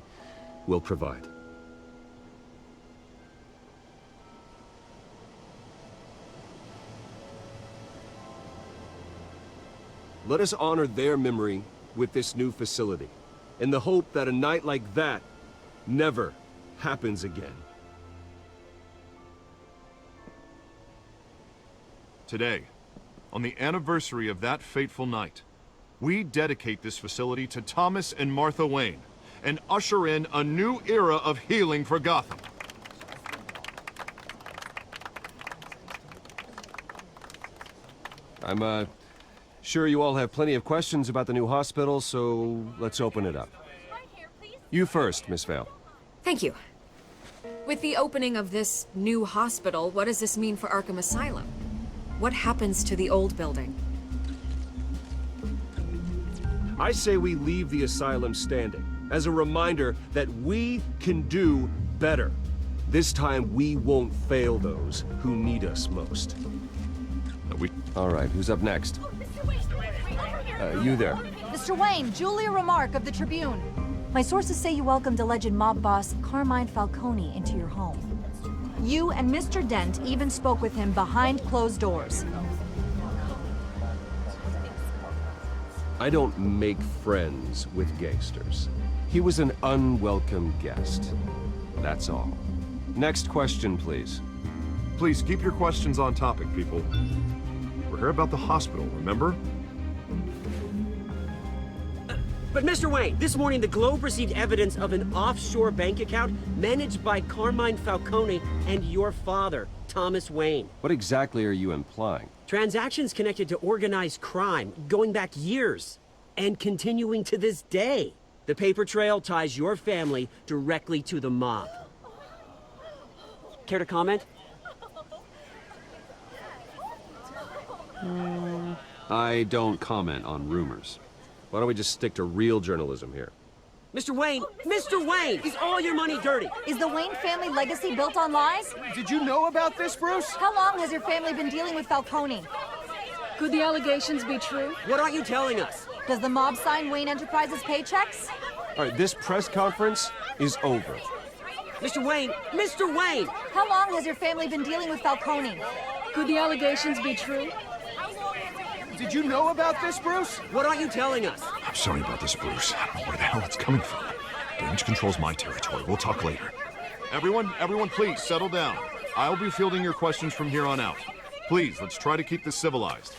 will provide. Let us honor their memory with this new facility, in the hope that a night like that never happens again.
Today, on the anniversary of that fateful night, we dedicate this facility to Thomas and Martha Wayne and usher in a new era of healing for Gotham.
I'm sure you all have plenty of questions about the new hospital, so let's open it up. You first, Miss Vale.
Thank you. With the opening of this new hospital, what does this mean for Arkham Asylum? What happens to the old building?
I say we leave the asylum standing, as a reminder that we can do better. This time we won't fail those who need us most. All right, who's up next? You there.
Mr. Wayne, Julia Remark of the Tribune. My sources say you welcomed alleged mob boss Carmine Falcone into your home. You and Mr. Dent even spoke with him behind closed doors.
I don't make friends with gangsters. He was an unwelcome guest. That's all. Next question, please.
Please keep your questions on topic, people. We're here about the hospital, remember?
But Mr. Wayne, this morning the Globe received evidence of an offshore bank account managed by Carmine Falcone and your father, Thomas Wayne.
What exactly are you implying?
Transactions connected to organized crime, going back years, and continuing to this day. The paper trail ties your family directly to the mob. Care to comment?
I don't comment on rumors. Why don't we just stick to real journalism here?
Mr. Wayne! Mr. Wayne! Is all your money dirty?
Is the Wayne family legacy built on lies?
Did you know about this, Bruce?
How long has your family been dealing with Falcone?
Could the allegations be true?
What aren't you telling us?
Does the mob sign Wayne Enterprises paychecks?
All right, this press conference is over.
Mr. Wayne! Mr. Wayne!
How long has your family been dealing with Falcone?
Could the allegations be true?
Did you know about this, Bruce?
What aren't you telling us?
I'm sorry about this, Bruce. I don't know where the hell it's coming from. Damage control's my territory. We'll talk later. Everyone, please settle down. I'll be fielding your questions from here on out. Please, let's try to keep this civilized.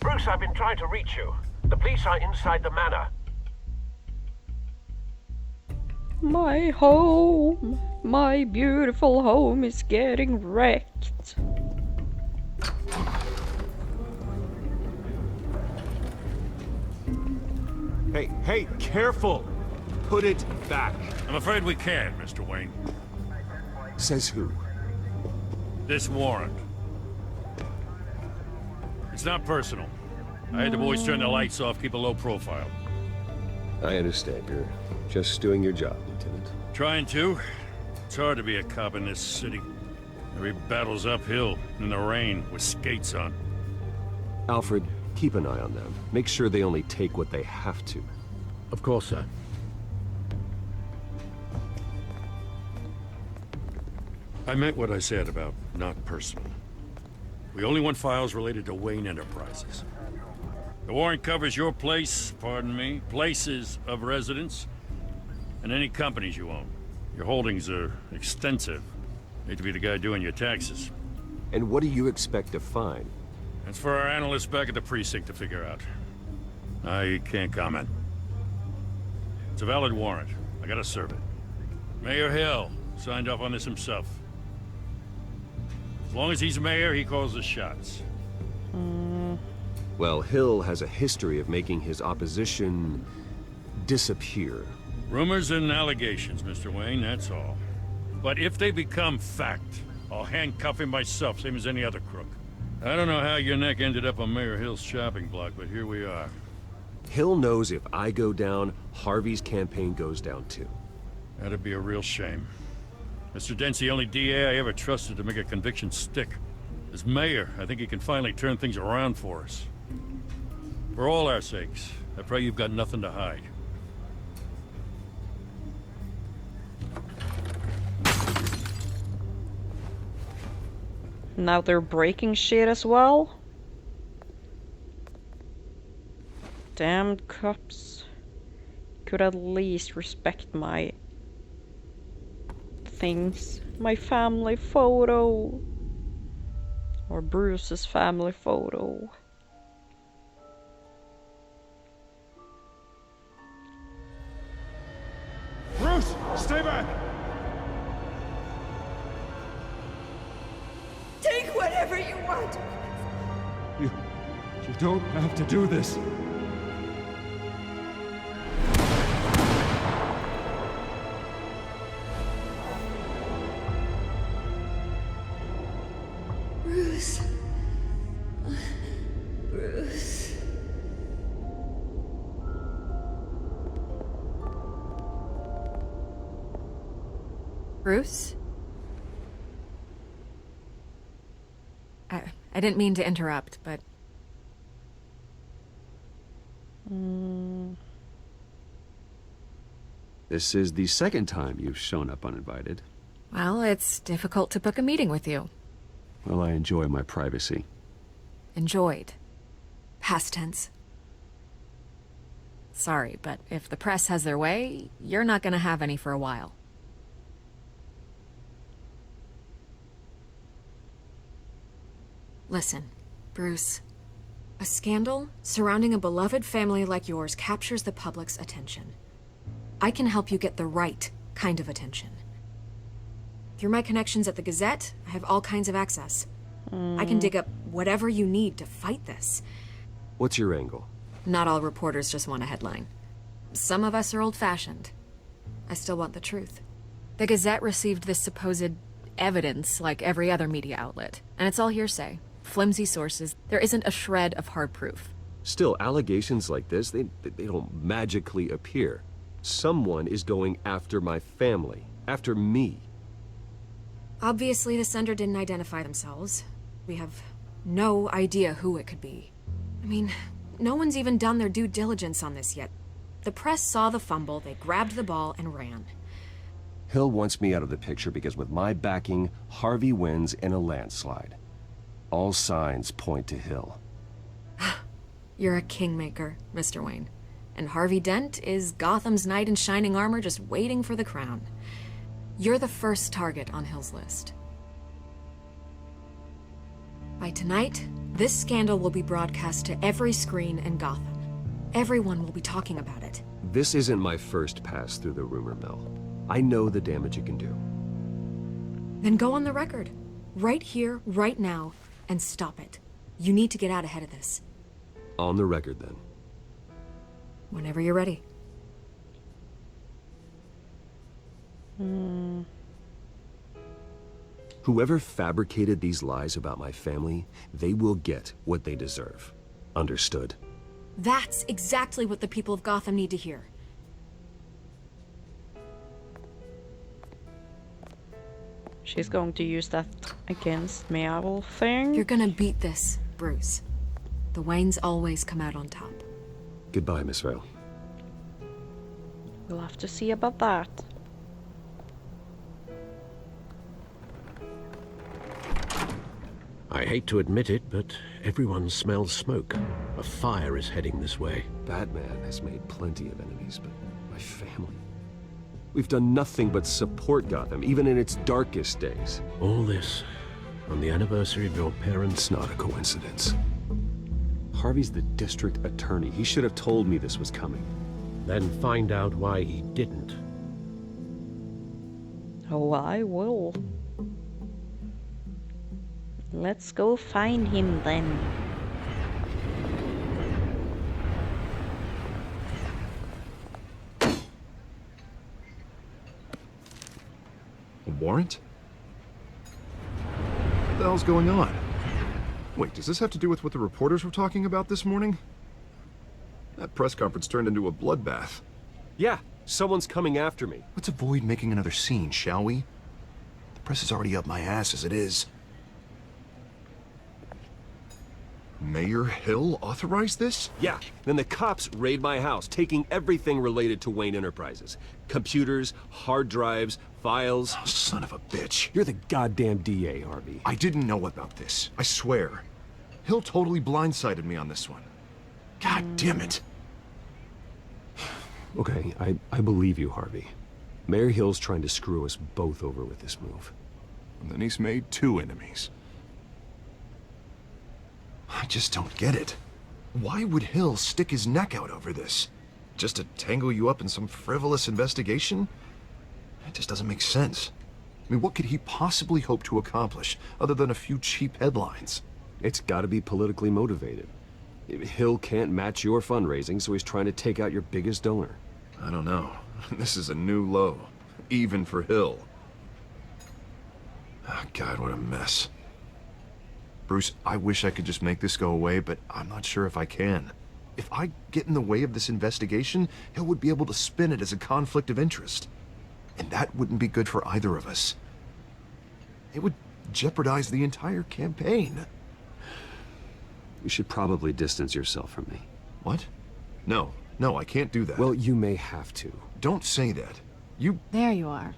Bruce, I've been trying to reach you. The police are inside the manor.
My home, my beautiful home is getting wrecked.
Hey, careful! Put it back.
I'm afraid we can't, Mr. Wayne.
Says who?
This warrant. It's not personal. I had the boys turn the lights off, keep a low profile.
I understand. You're just doing your job, Lieutenant.
Trying to. It's hard to be a cop in this city. Every battle's uphill, in the rain, with skates on.
Alfred, keep an eye on them. Make sure they only take what they have to.
Of course, sir.
I meant what I said about not personal. We only want files related to Wayne Enterprises. The warrant covers your place, pardon me, places of residence, and any companies you own. Your holdings are extensive. Hate to be the guy doing your taxes.
And what do you expect to find?
That's for our analysts back at the precinct to figure out. I can't comment. It's a valid warrant. I gotta serve it. Mayor Hill signed off on this himself. As long as he's mayor, he calls the shots.
Well, Hill has a history of making his opposition disappear.
Rumors and allegations, Mr. Wayne, that's all. But if they become fact, I'll handcuff him myself, same as any other crook. I don't know how your neck ended up on Mayor Hill's shopping block, but here we are.
Hill knows if I go down, Harvey's campaign goes down too.
That'd be a real shame. Mr. Dent's the only DA I ever trusted to make a conviction stick. As mayor, I think he can finally turn things around for us. For all our sakes, I pray you've got nothing to hide.
Now they're breaking shit as well? Damned cops. Could at least respect my things. My family photo. Or Bruce's family photo.
Bruce, stay back!
Take whatever you want.
You don't have to do this.
Bruce. Bruce.
Bruce? I didn't mean to interrupt, but...
This is the second time you've shown up uninvited.
Well, it's difficult to book a meeting with you.
Well, I enjoy my privacy.
Enjoyed. Past tense. Sorry, but if the press has their way, you're not gonna have any for a while. Listen, Bruce. A scandal surrounding a beloved family like yours captures the public's attention. I can help you get the right kind of attention. Through my connections at the Gazette, I have all kinds of access. I can dig up whatever you need to fight this.
What's your angle?
Not all reporters just want a headline. Some of us are old-fashioned. I still want the truth. The Gazette received this supposed evidence like every other media outlet, and it's all hearsay. flimsy sources. There isn't a shred of hard proof.
Still, allegations like this, they don't magically appear. Someone is going after my family, after me.
Obviously, the sender didn't identify themselves. We have no idea who it could be. I mean, no one's even done their due diligence on this yet. The press saw the fumble, they grabbed the ball and ran.
Hill wants me out of the picture because with my backing, Harvey wins in a landslide. All signs point to Hill.
You're a kingmaker, Mr. Wayne. And Harvey Dent is Gotham's knight in shining armor just waiting for the crown. You're the first target on Hill's list. By tonight, this scandal will be broadcast to every screen in Gotham. Everyone will be talking about it.
This isn't my first pass through the rumor mill. I know the damage it can do.
Then go on the record. Right here, right now, and stop it. You need to get out ahead of this.
On the record, then.
Whenever you're ready.
Whoever fabricated these lies about my family, they will get what they deserve. Understood?
That's exactly what the people of Gotham need to hear.
She's going to use that against me, I will think.
You're gonna beat this, Bruce. The Waynes always come out on top.
Goodbye, Miss Vale.
We'll have to see about that.
I hate to admit it, but everyone smells smoke. A fire is heading this way.
Batman has made plenty of enemies, but my family... We've done nothing but support Gotham, even in its darkest days.
All this on the anniversary of your parents'
It's not a coincidence. Harvey's the district attorney. He should have told me this was coming.
Then find out why he didn't.
Oh, I will. Let's go find him then.
A warrant? What the hell's going on? Wait, does this have to do with what the reporters were talking about this morning? That press conference turned into a bloodbath.
Yeah, someone's coming after me.
Let's avoid making another scene, shall we? The press is already up my ass as it is. Mayor Hill authorized this?
Yeah, then the cops raid my house, taking everything related to Wayne Enterprises. Computers, hard drives, files.
Oh, son of a bitch.
You're the goddamn DA, Harvey.
I didn't know about this. I swear. Hill totally blindsided me on this one. God damn it.
Okay, I believe you, Harvey. Mayor Hill's trying to screw us both over with this move.
And then he's made two enemies. I just don't get it. Why would Hill stick his neck out over this? Just to tangle you up in some frivolous investigation? It just doesn't make sense. I mean, what could he possibly hope to accomplish other than a few cheap headlines?
It's gotta be politically motivated. Hill can't match your fundraising, so he's trying to take out your biggest donor.
I don't know. This is a new low. Even for Hill. Oh, God, what a mess. Bruce, I wish I could just make this go away, but I'm not sure if I can. If I get in the way of this investigation, Hill would be able to spin it as a conflict of interest. And that wouldn't be good for either of us. It would jeopardize the entire campaign.
You should probably distance yourself from me.
What? No, I can't do that.
Well, you may have to.
Don't say that. You...
There you are.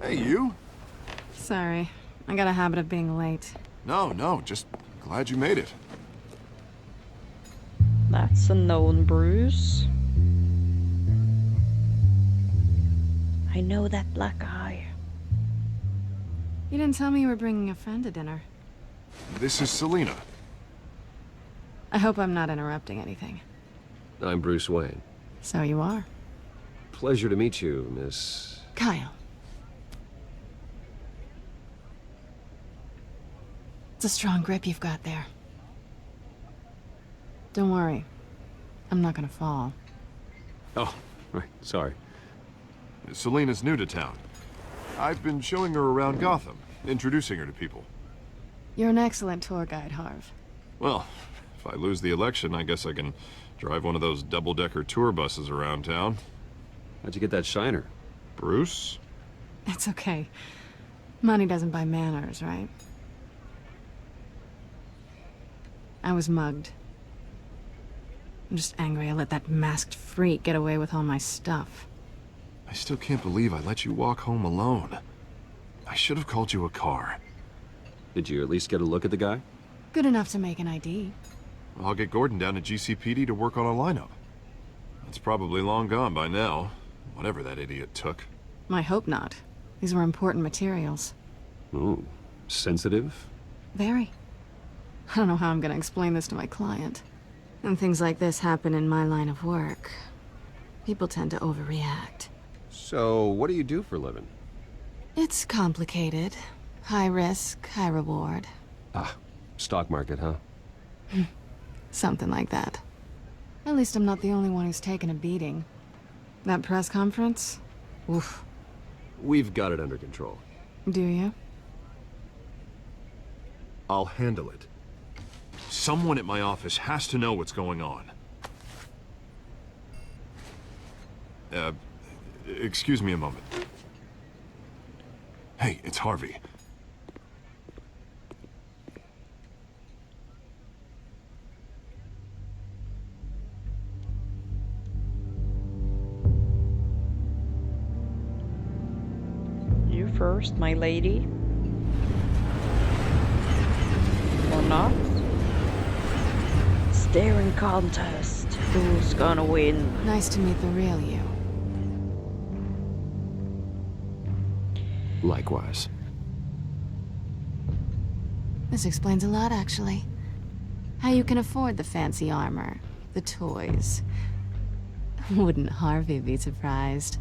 Hey, you?
Sorry. I got a habit of being late.
No, just glad you made it.
That's a known Bruce. I know that black eye.
You didn't tell me you were bringing a friend to dinner.
This is Selina.
I hope I'm not interrupting anything.
I'm Bruce Wayne.
So you are.
Pleasure to meet you, Miss...
Kyle. It's a strong grip you've got there. Don't worry. I'm not gonna fall.
Oh, right, sorry.
Selina's new to town. I've been showing her around Gotham, introducing her to people.
You're an excellent tour guide, Harv.
Well, if I lose the election, I guess I can drive one of those double-decker tour buses around town.
How'd you get that shiner?
Bruce?
It's okay. Money doesn't buy manners, right? I was mugged. I'm just angry I let that masked freak get away with all my stuff.
I still can't believe I let you walk home alone. I should have called you a car.
Did you at least get a look at the guy?
Good enough to make an ID.
I'll get Gordon down to GCPD to work on a lineup. That's probably long gone by now, whatever that idiot took.
I hope not. These were important materials.
Ooh, sensitive?
Very. I don't know how I'm gonna explain this to my client. And things like this happen in my line of work. People tend to overreact.
So, what do you do for a living?
It's complicated. High risk, high reward.
Ah, stock market, huh?
Something like that. At least I'm not the only one who's taken a beating. That press conference? Oof.
We've got it under control.
Do you?
I'll handle it. Someone at my office has to know what's going on. Excuse me a moment. Hey, it's Harvey.
You first, my lady. Or not? Staring contest. Who's gonna win?
Nice to meet the real you.
Likewise.
This explains a lot, actually. How you can afford the fancy armor, the toys. Wouldn't Harvey be surprised?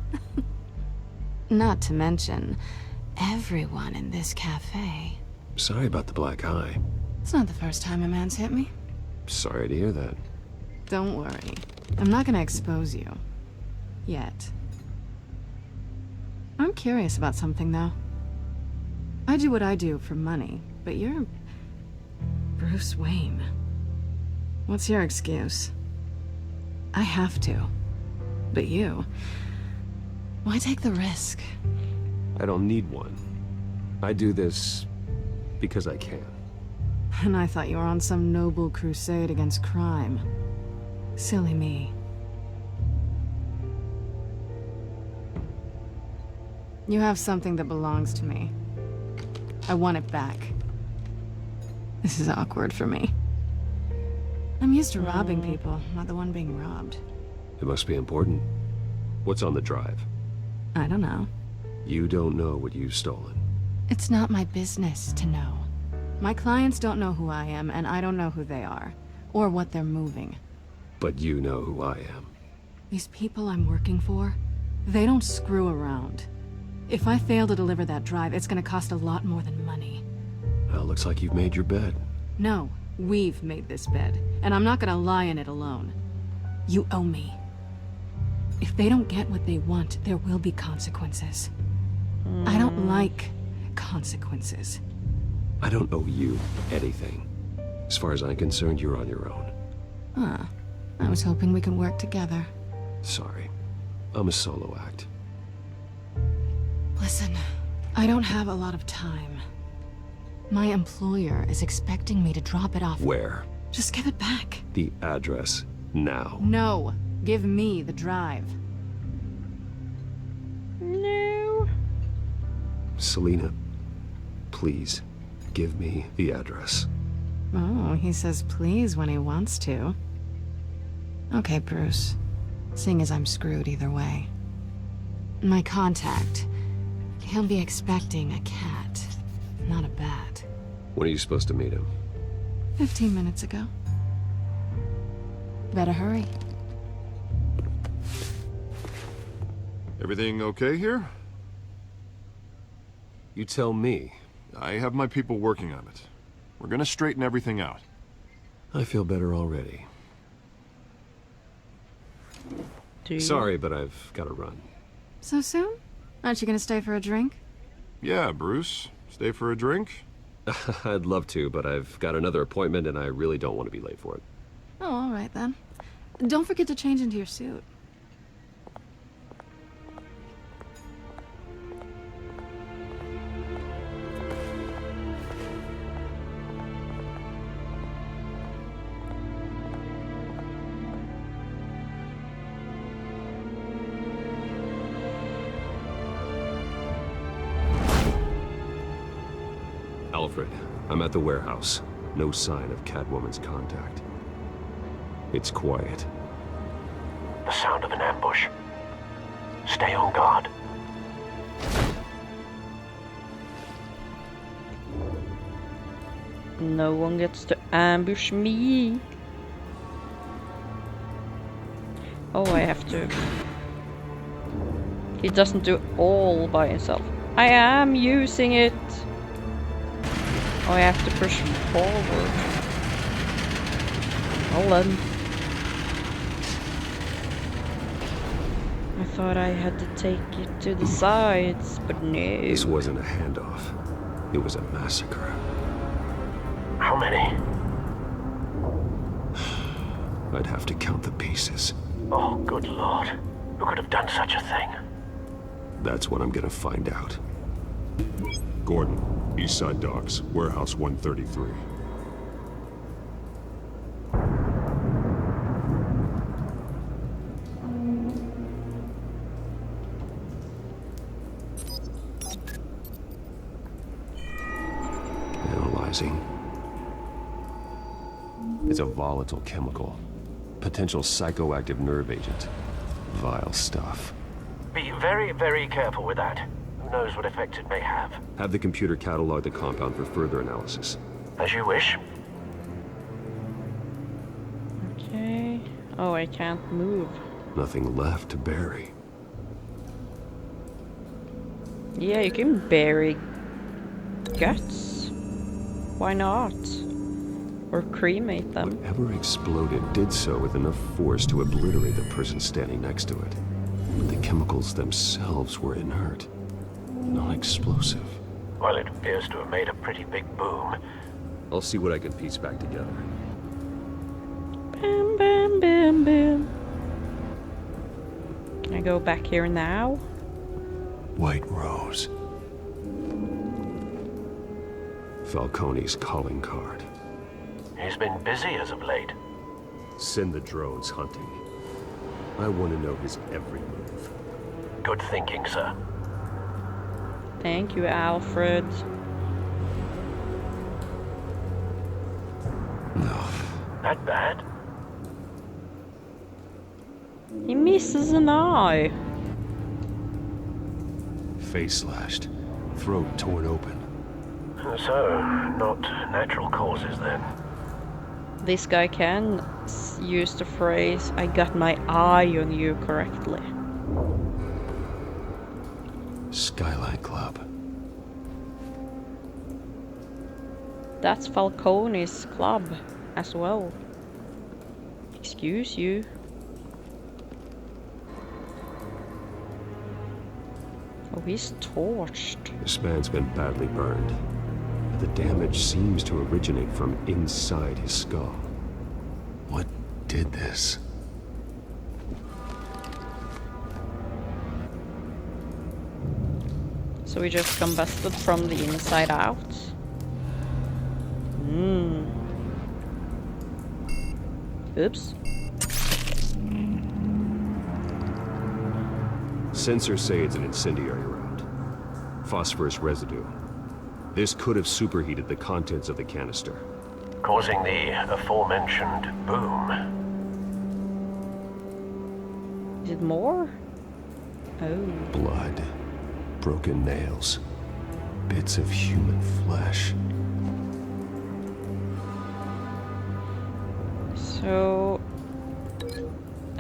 Not to mention, everyone in this cafe.
Sorry about the black eye.
It's not the first time a man's hit me.
Sorry to hear that.
Don't worry. I'm not gonna expose you. Yet. I'm curious about something, though. I do what I do for money, but you're... Bruce Wayne. What's your excuse? I have to. But you... Why take the risk?
I don't need one. I do this because I can.
And I thought you were on some noble crusade against crime. Silly me. You have something that belongs to me. I want it back. This is awkward for me. I'm used to robbing people, not the one being robbed.
It must be important. What's on the drive?
I don't know.
You don't know what you've stolen.
It's not my business to know. My clients don't know who I am, and I don't know who they are, or what they're moving.
But you know who I am.
These people I'm working for, they don't screw around. If I fail to deliver that drive, it's gonna cost a lot more than money.
Well, looks like you've made your bed.
No, we've made this bed, and I'm not gonna lie in it alone. You owe me. If they don't get what they want, there will be consequences. I don't like consequences.
I don't owe you anything. As far as I'm concerned, you're on your own.
Huh. I was hoping we could work together.
Sorry. I'm a solo act.
Listen, I don't have a lot of time. My employer is expecting me to drop it off.
Where?
Just give it back.
The address, now.
No. Give me the drive.
No.
Selina, please, give me the address.
Oh, he says please when he wants to. Okay, Bruce. Seeing as I'm screwed either way. My contact. He'll be expecting a cat, not a bat.
When are you supposed to meet him?
15 minutes ago. Better hurry.
Everything okay here?
You tell me.
I have my people working on it. We're gonna straighten everything out.
I feel better already. Sorry, but I've got to run.
So soon? Aren't you gonna stay for a drink?
Yeah, Bruce. Stay for a drink?
I'd love to, but I've got another appointment and I really don't want to be late for it.
Oh, all right then. Don't forget to change into your suit.
Alfred, I'm at the warehouse. No sign of Catwoman's contact. It's quiet.
The sound of an ambush. Stay on guard.
No one gets to ambush me. Oh, I have to. He doesn't do it all by himself. I am using it. Oh, I have to push forward. Hold on. I thought I had to take it to the sides, but no.
This wasn't a handoff. It was a massacre.
How many?
I'd have to count the pieces.
Oh, good lord. Who could have done such a thing?
That's what I'm gonna find out.
Gordon, Eastside Docks, Warehouse 133.
Analyzing. It's a volatile chemical. Potential psychoactive nerve agent. Vile stuff.
Be very, very careful with that. Who knows what effect it may have.
Have the computer catalog the compound for further analysis.
As you wish.
Okay. Oh, I can't move.
Nothing left to bury.
Yeah, you can bury guts. Why not? Or cremate them.
Whatever exploded did so with enough force to obliterate the person standing next to it. But the chemicals themselves were inert. Non-explosive.
Well, it appears to have made a pretty big boom.
I'll see what I can piece back together.
Bam, bam, bam, bam. Can I go back here now?
White Rose. Falcone's calling card.
He's been busy as of late.
Send the drones hunting. I want to know his every move.
Good thinking, sir.
Thank you, Alfred.
No.
That bad?
He misses an eye.
Face slashed. Throat torn open.
So, not natural causes then.
This guy can use the phrase, I got my eye on you correctly.
Skyline Club.
That's Falcone's club as well. Excuse you. Oh, he's torched.
This man's been badly burned. The damage seems to originate from inside his skull. What did this?
So we just combusted from the inside out. Oops.
Sensors say it's an incendiary round. Phosphorus residue. This could have superheated the contents of the canister.
Causing the aforementioned boom.
Is it more? Oh.
Blood. Broken nails. Bits of human flesh.
So...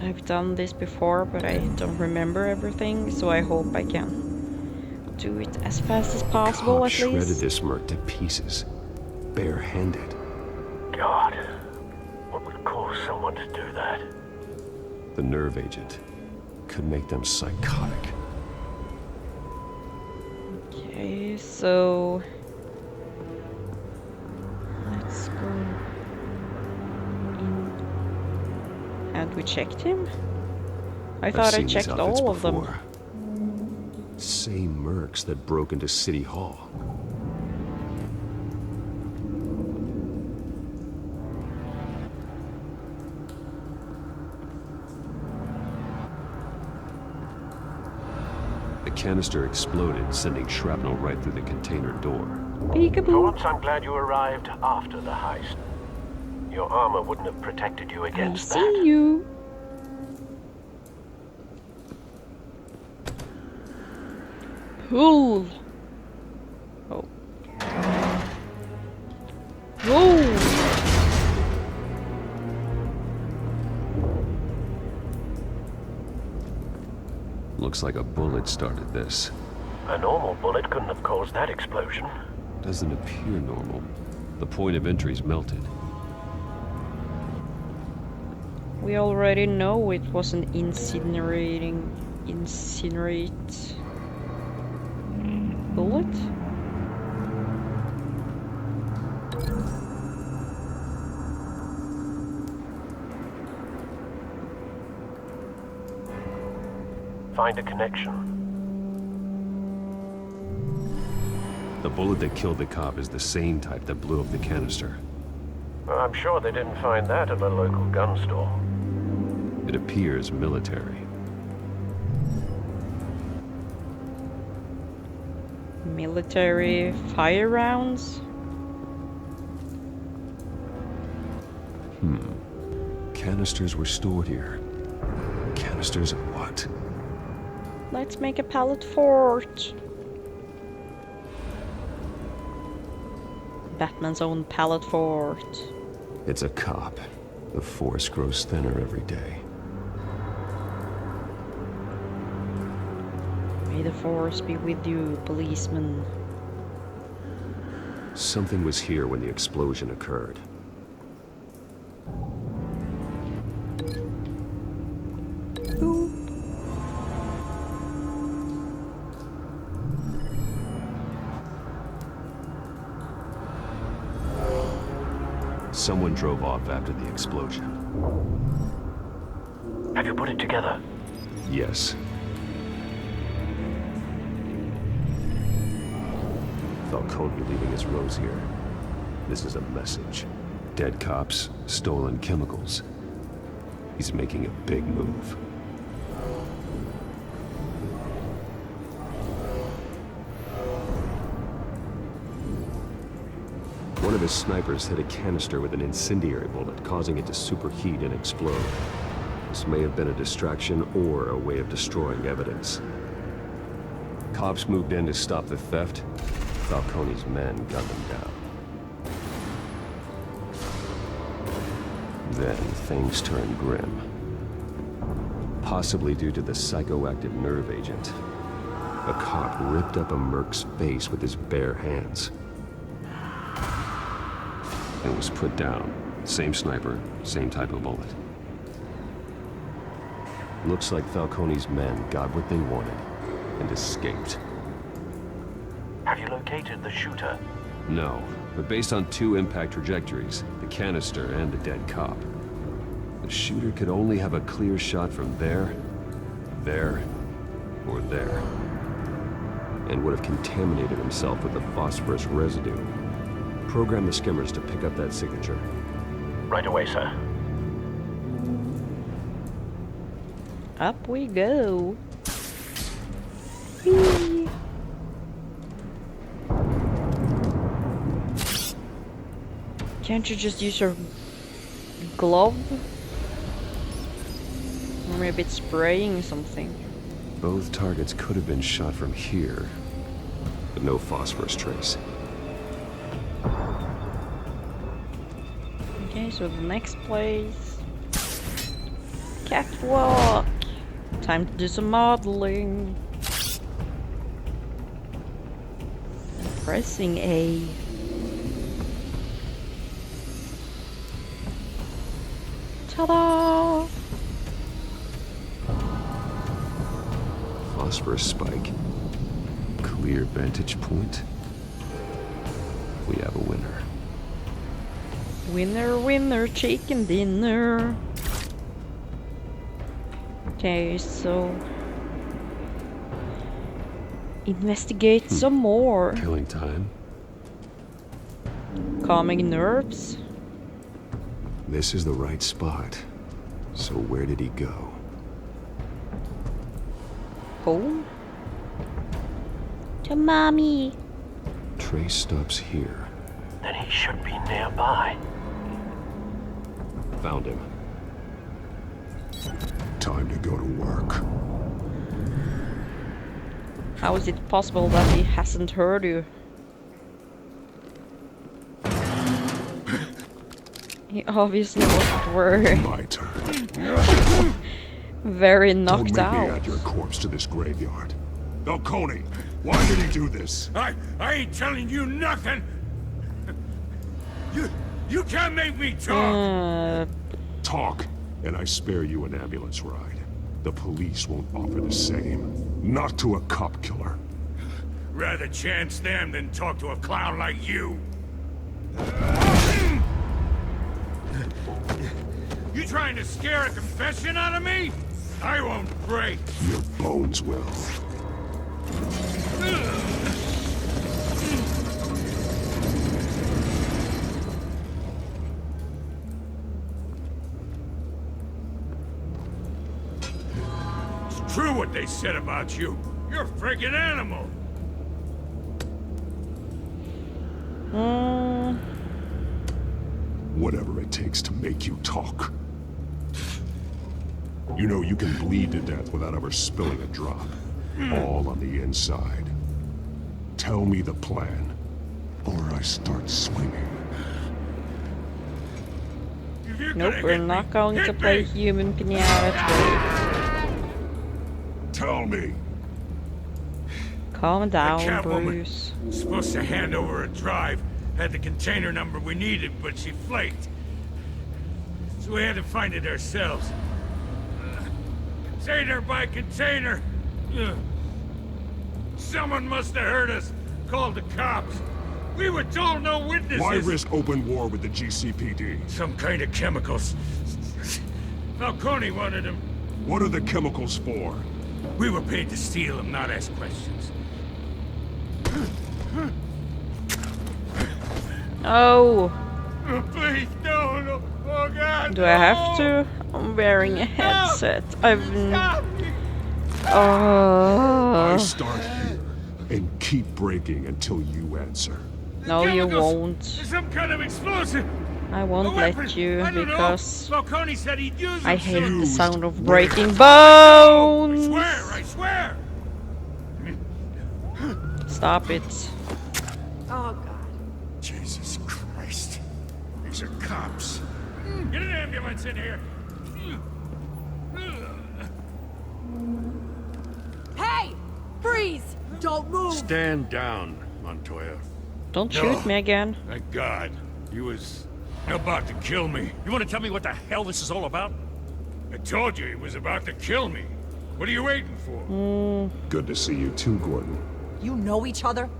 I've done this before, but I don't remember everything, so I hope I can do it as fast as possible, at
Shredded
least.
this merc to pieces. Bare-handed.
God. What would cause someone to do that?
The nerve agent could make them psychotic.
Okay, so... And we checked him? I
I've
thought I
seen these
checked
outfits
all of them.
before. Same mercs that broke into City Hall. The canister exploded, sending shrapnel right through the container door.
For once, I'm glad you arrived after the heist. Your armor wouldn't have protected you against that.
See you. Cool. Oh. Whoa.
Looks like a bullet started this.
A normal bullet couldn't have caused that explosion.
Doesn't appear normal. The point of entry's melted.
We already know it was an incinerate bullet.
Find a connection.
The bullet that killed the cop is the same type that blew up the canister.
Well, I'm sure they didn't find that at a local gun store.
It appears military.
Military fire rounds?
Canisters were stored here. Canisters of what?
Let's make a pallet fort. Batman's own pallet fort.
It's a cop. The force grows thinner every day.
May the force be with you, policeman.
Something was here when the explosion occurred. Someone drove off after the explosion.
Have you put it together?
Yes. Falcone leaving his rose here. This is a message. Dead cops, stolen chemicals. He's making a big move. One of his snipers hit a canister with an incendiary bullet, causing it to superheat and explode. This may have been a distraction or a way of destroying evidence. Cops moved in to stop the theft. Falcone's men gunned them down. Then things turned grim. Possibly due to the psychoactive nerve agent. A cop ripped up a merc's face with his bare hands. And was put down. Same sniper, same type of bullet. Looks like Falcone's men got what they wanted and escaped.
Have you located the shooter?
No, but based on two impact trajectories, the canister and the dead cop, the shooter could only have a clear shot from there, or there, and would have contaminated himself with the phosphorus residue. Program the skimmers to pick up that signature.
Right away, sir.
Up we go. Whee. Can't you just use your glove? Or maybe it's spraying something.
Both targets could have been shot from here, but no phosphorus trace.
Okay, so the next place. Catwalk! Time to do some modeling. And pressing A. Ta-da!
Phosphorus spike. Clear vantage point. We have a winner.
Winner, winner, chicken dinner. Okay, so investigate some more.
Killing time.
Calming nerves.
This is the right spot. So where did he go?
Home? To mommy.
Trace stops here.
Then he should be nearby.
Found him. Time to go to work.
How is it possible that he hasn't heard you? He obviously wasn't worried.
My turn.
Very knocked
Don't make me
out.
add your corpse to this graveyard. Falcone, why did he do this?
I ain't telling you nothing. You can't make me talk.
Talk, and I spare you an ambulance ride. The police won't offer the same. Not to a cop killer.
Rather chance them than talk to a clown like you. You trying to scare a confession out of me? I won't break.
Your bones will.
It's true what they said about you. You're a freaking animal.
Whatever it takes to make you talk. You know you can bleed to death without ever spilling a drop. All on the inside. Tell me the plan, or I start swinging.
Nope, we're not going to play human pinata today.
Tell me.
Calm down,
Catwoman
Bruce.
supposed to hand over a drive. Had the container number we needed, but she flaked. So we had to find it ourselves. Container by container. Someone must have heard us. Called the cops. We were told no witnesses.
Why risk open war with the GCPD?
Some kind of chemicals. Falcone wanted them.
What are the chemicals for?
We were paid to steal them, not ask questions.
Oh.
Please, no. Oh, God.
Do I have to? I'm wearing a headset. I've been...
I start here and keep breaking until you answer.
No, you won't.
Some kind of explosive.
I won't let you because
Falcone said he'd use
I
them
hate
soon.
the sound of breaking bones.
I swear.
Stop it.
Oh, God. Jesus Christ. These are cops. Get an ambulance in here.
Hey! Freeze! Don't move!
Stand down, Montoya.
Don't shoot me again.
Thank God. He was about to kill me.
You want to tell me what the hell this is all about?
I told you he was about to kill me. What are you waiting for?
Good to see you too, Gordon.
You know each other?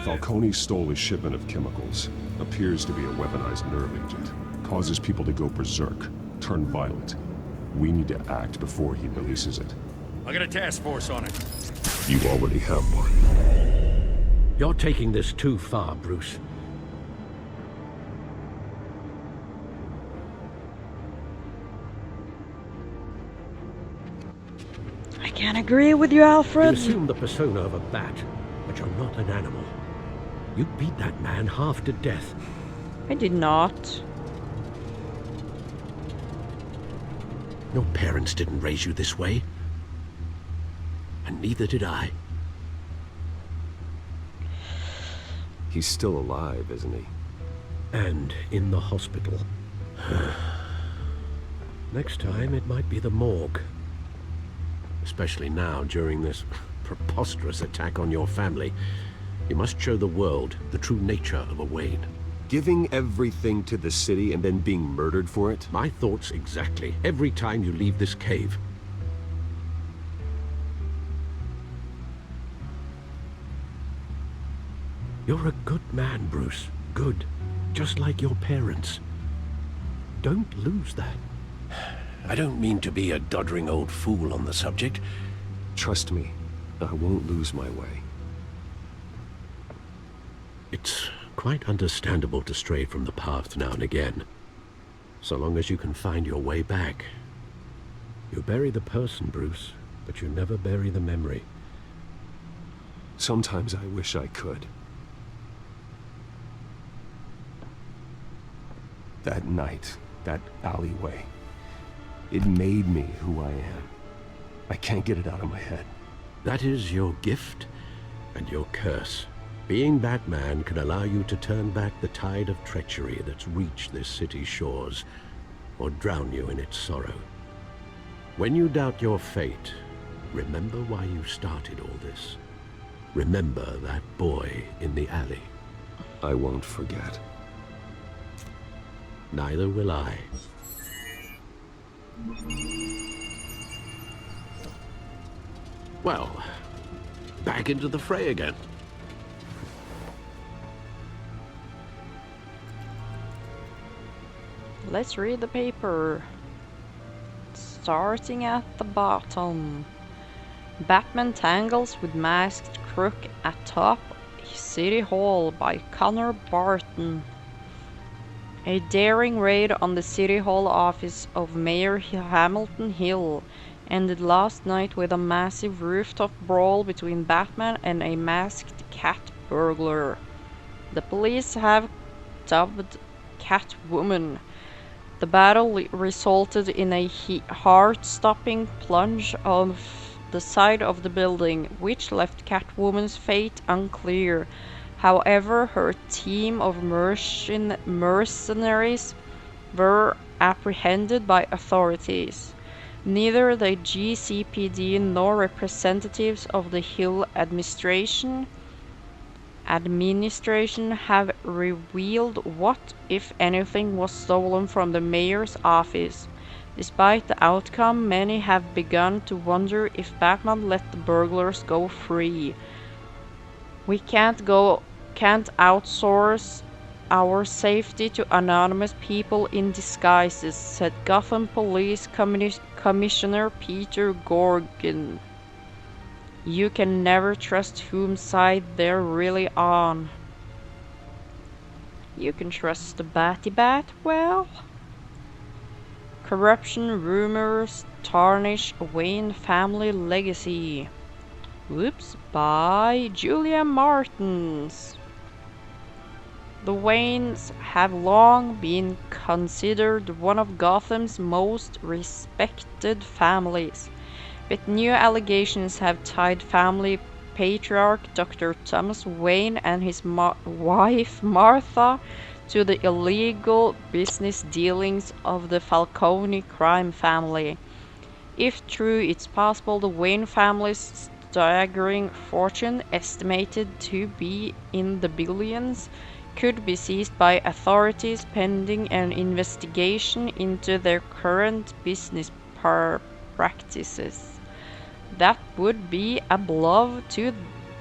Falcone stole a shipment of chemicals. Appears to be a weaponized nerve agent. Causes people to go berserk, turn violent. We need to act before he releases it.
I got a task force on it.
You already have one.
You're taking this too far, Bruce.
I can't agree with you, Alfred.
You assume the persona of a bat, but you're not an animal. You beat that man half to death.
I did not.
Your parents didn't raise you this way. And neither did I.
He's still alive, isn't he?
And in the hospital. Next time, it might be the morgue. Especially now, during this preposterous attack on your family. You must show the world the true nature of a Wayne.
Giving everything to the city and then being murdered for it?
My thoughts exactly. Every time you leave this cave. You're a good man, Bruce. Good. Just like your parents. Don't lose that. I don't mean to be a doddering old fool on the subject.
Trust me, I won't lose my way.
It's quite understandable to stray from the path now and again, so long as you can find your way back. You bury the person, Bruce, but you never bury the memory.
Sometimes I wish I could. That night, that alleyway, it made me who I am. I can't get it out of my head.
That is your gift and your curse. Being Batman can allow you to turn back the tide of treachery that's reached this city's shores, or drown you in its sorrow. When you doubt your fate, remember why you started all this. Remember that boy in the alley.
I won't forget.
Neither will I. Well, back into the fray again.
Let's read the paper. Starting at the bottom. Batman tangles with masked crook at top City Hall by Connor Barton. A daring raid on the City Hall office of Mayor Hamilton Hill ended last night with a massive rooftop brawl between Batman and a masked cat burglar. The police have dubbed Catwoman. The battle resulted in a heart-stopping plunge of the side of the building, which left Catwoman's fate unclear. However, her team of mercenaries were apprehended by authorities. Neither the GCPD nor representatives of the Hill administration have revealed what, if anything, was stolen from the mayor's office. Despite the outcome, many have begun to wonder if Batman let the burglars go free. We can't outsource our safety to anonymous people in disguises, said Gotham Police Commissioner Peter Gorgon. You can never trust whose side they're really on. You can trust the Batty Bat, well? Corruption rumors tarnish Wayne family legacy. Whoops, by Julia Martins. The Waynes have long been considered one of Gotham's most respected families, but new allegations have tied family patriarch Dr. Thomas Wayne and his wife Martha to the illegal business dealings of the Falcone crime family. If true, it's possible the Wayne family's staggering fortune, estimated to be in the billions, could be seized by authorities pending an investigation into their current business practices. That would be a blow to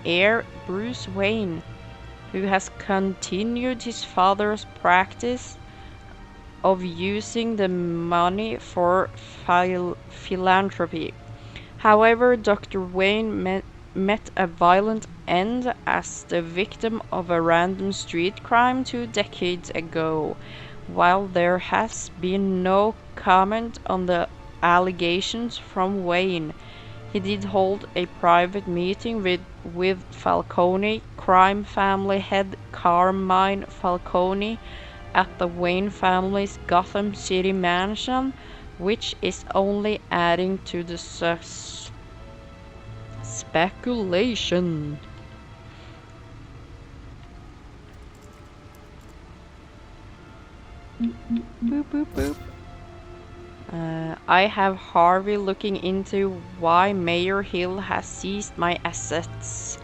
heir Bruce Wayne, who has continued his father's practice of using the money for philanthropy. However, Dr. Wayne met a violent end as the victim of a random street crime 2 decades ago. While there has been no comment on the allegations from Wayne, he did hold a private meeting with Falcone crime family head Carmine Falcone at the Wayne family's Gotham City mansion, which is only adding to the speculation. Boop, boop, boop. I have Harvey looking into why Mayor Hill has seized my assets.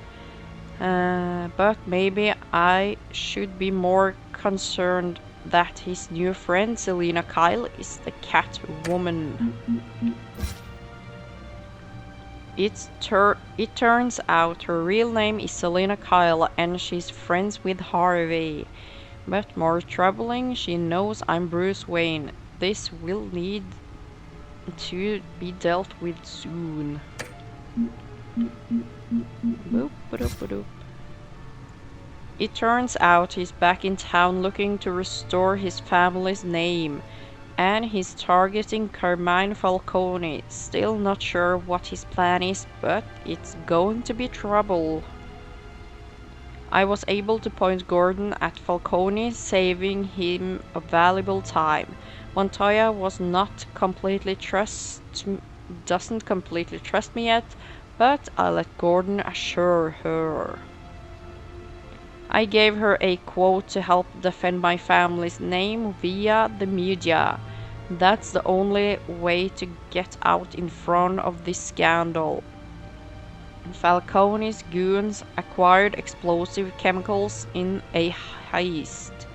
But maybe I should be more concerned that his new friend Selina Kyle is the Catwoman. It turns out her real name is Selina Kyle and she's friends with Harvey. But more troubling, she knows I'm Bruce Wayne. This will lead to be dealt with soon. Boop, ba-doop, ba-doop. It turns out he's back in town looking to restore his family's name, and he's targeting Carmine Falcone. Still not sure what his plan is, but it's going to be trouble. I was able to point Gordon at Falcone, saving him a valuable time. Montoya doesn't completely trust me yet, but I'll let Gordon assure her. I gave her a quote to help defend my family's name via the media. That's the only way to get out in front of this scandal. Falcone's goons acquired explosive chemicals in a heist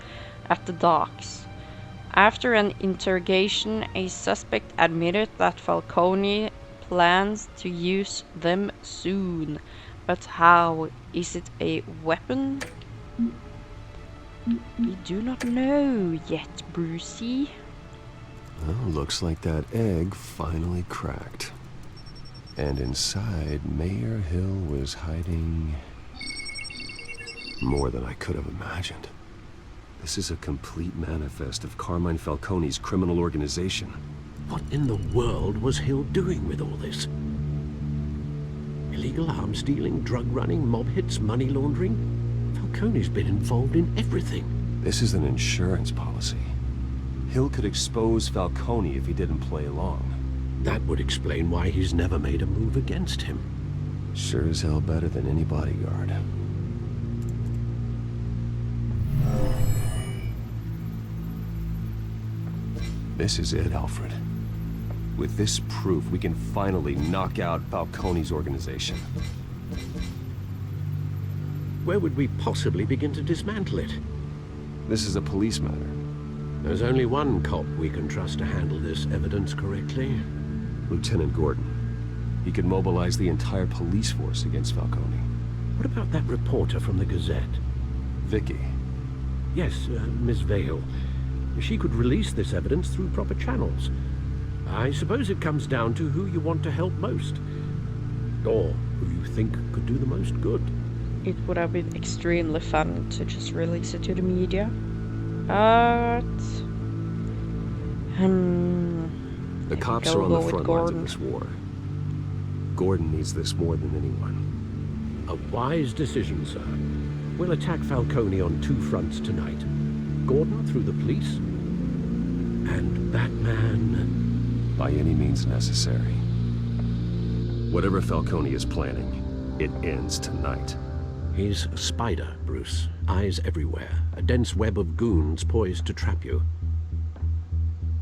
at the docks. After an interrogation, a suspect admitted that Falcone plans to use them soon. But how? Is it a weapon? We do not know yet, Brucey.
Well, looks like that egg finally cracked. And inside, Mayor Hill was hiding more than I could have imagined. This is a complete manifest of Carmine Falcone's criminal organization.
What in the world was Hill doing with all this? Illegal arms dealing, drug running, mob hits, money laundering? Falcone's been involved in everything.
This is an insurance policy. Hill could expose Falcone if he didn't play along.
That would explain why he's never made a move against him.
Sure as hell better than any bodyguard. This is it, Alfred. With this proof, we can finally knock out Falcone's organization.
Where would we possibly begin to dismantle it?
This is a police matter.
There's only one cop we can trust to handle this evidence correctly.
Lieutenant Gordon. He could mobilize the entire police force against Falcone.
What about that reporter from the Gazette?
Vicky.
Yes, Miss Vale. She could release this evidence through proper channels. I suppose it comes down to who you want to help most. Or who you think could do the most good.
It would have been extremely fun to just release it to the media. But...
the cops are on the front lines of this war. Gordon needs this more than anyone.
A wise decision, sir. We'll attack Falcone on two fronts tonight. Gordon through the police, and Batman...
by any means necessary. Whatever Falcone is planning, it ends tonight.
He's a spider, Bruce. Eyes everywhere. A dense web of goons poised to trap you.